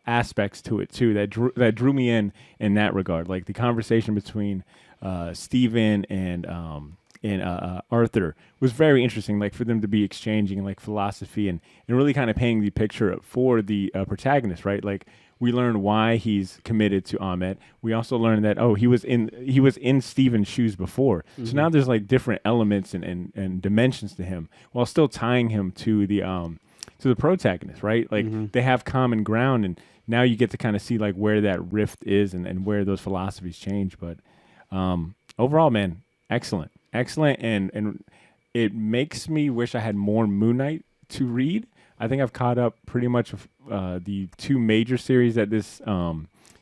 aspects to it too that drew me in that regard. Like the conversation between Steven and Arthur was very interesting. Like for them to be exchanging like philosophy and really kind of painting the picture for the protagonist, right? Like we learned why he's committed to Ahmet. We also learned that he was in Steven's shoes before. Mm-hmm. So now there's like different elements and dimensions to him while still tying him to the protagonist, right? Like they have common ground, and now you get to kind of see like where that rift is and where those philosophies change. But overall, man, excellent, and it makes me wish I had more Moon Knight to read. I think I've caught up pretty much with the 2 major series that this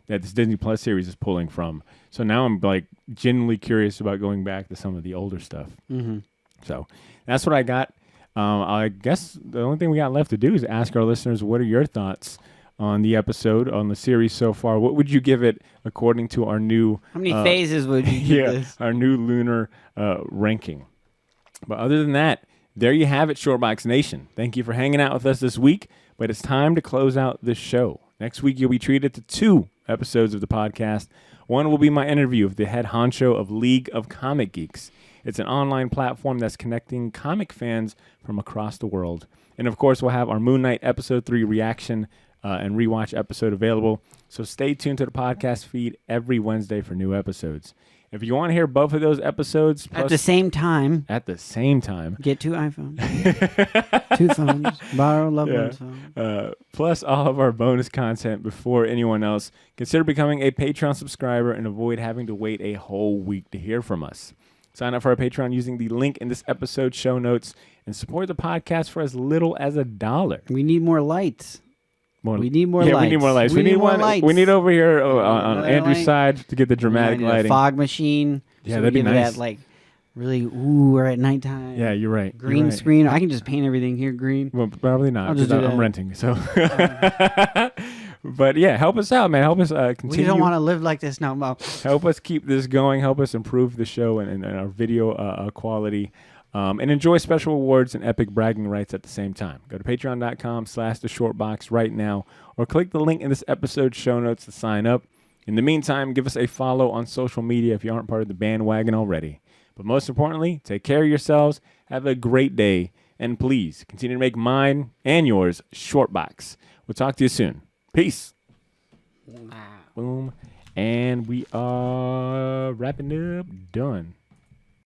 Disney Plus series is pulling from. So now I'm like genuinely curious about going back to some of the older stuff. Mm-hmm. So that's what I got. I guess the only thing we got left to do is ask our listeners, what are your thoughts on the episode, on the series so far? What would you give it according to our new... How many phases would you give this? Our new lunar ranking. But other than that, there you have it, Shortbox Nation. Thank you for hanging out with us this week, but it's time to close out this show. Next week, you'll be treated to 2 episodes of the podcast. One will be my interview with the head honcho of League of Comic Geeks. It's an online platform that's connecting comic fans from across the world. And of course, we'll have our Moon Knight Episode 3 reaction and rewatch episode available. So stay tuned to the podcast feed every Wednesday for new episodes. If you want to hear both of those episodes at the same time, get 2 iPhones, 2 phones, borrow loved one's phone. Plus all of our bonus content before anyone else, consider becoming a Patreon subscriber and avoid having to wait a whole week to hear from us. Sign up for our Patreon using the link in this episode's show notes and support the podcast for as little as $1. We need more lights. We need more lights. We need more lights. We need more lights. We need over here on Andrew's side to get the dramatic lighting. A fog machine. Yeah, that'd be nice. That, like, really, we're at nighttime. Yeah, you're right. Green screen. I can just paint everything here green. Well, probably not. I'm renting, so. But yeah, help us out, man. Help us continue. We don't want to live like this no more. Help us keep this going. Help us improve the show and our video quality. And enjoy special awards and epic bragging rights at the same time. Go to patreon.com/theshortbox right now, or click the link in this episode's show notes to sign up. In the meantime, give us a follow on social media if you aren't part of the bandwagon already. But most importantly, take care of yourselves. Have a great day. And please continue to make mine and yours short box. We'll talk to you soon. Peace. Boom. And we are wrapping up. Done.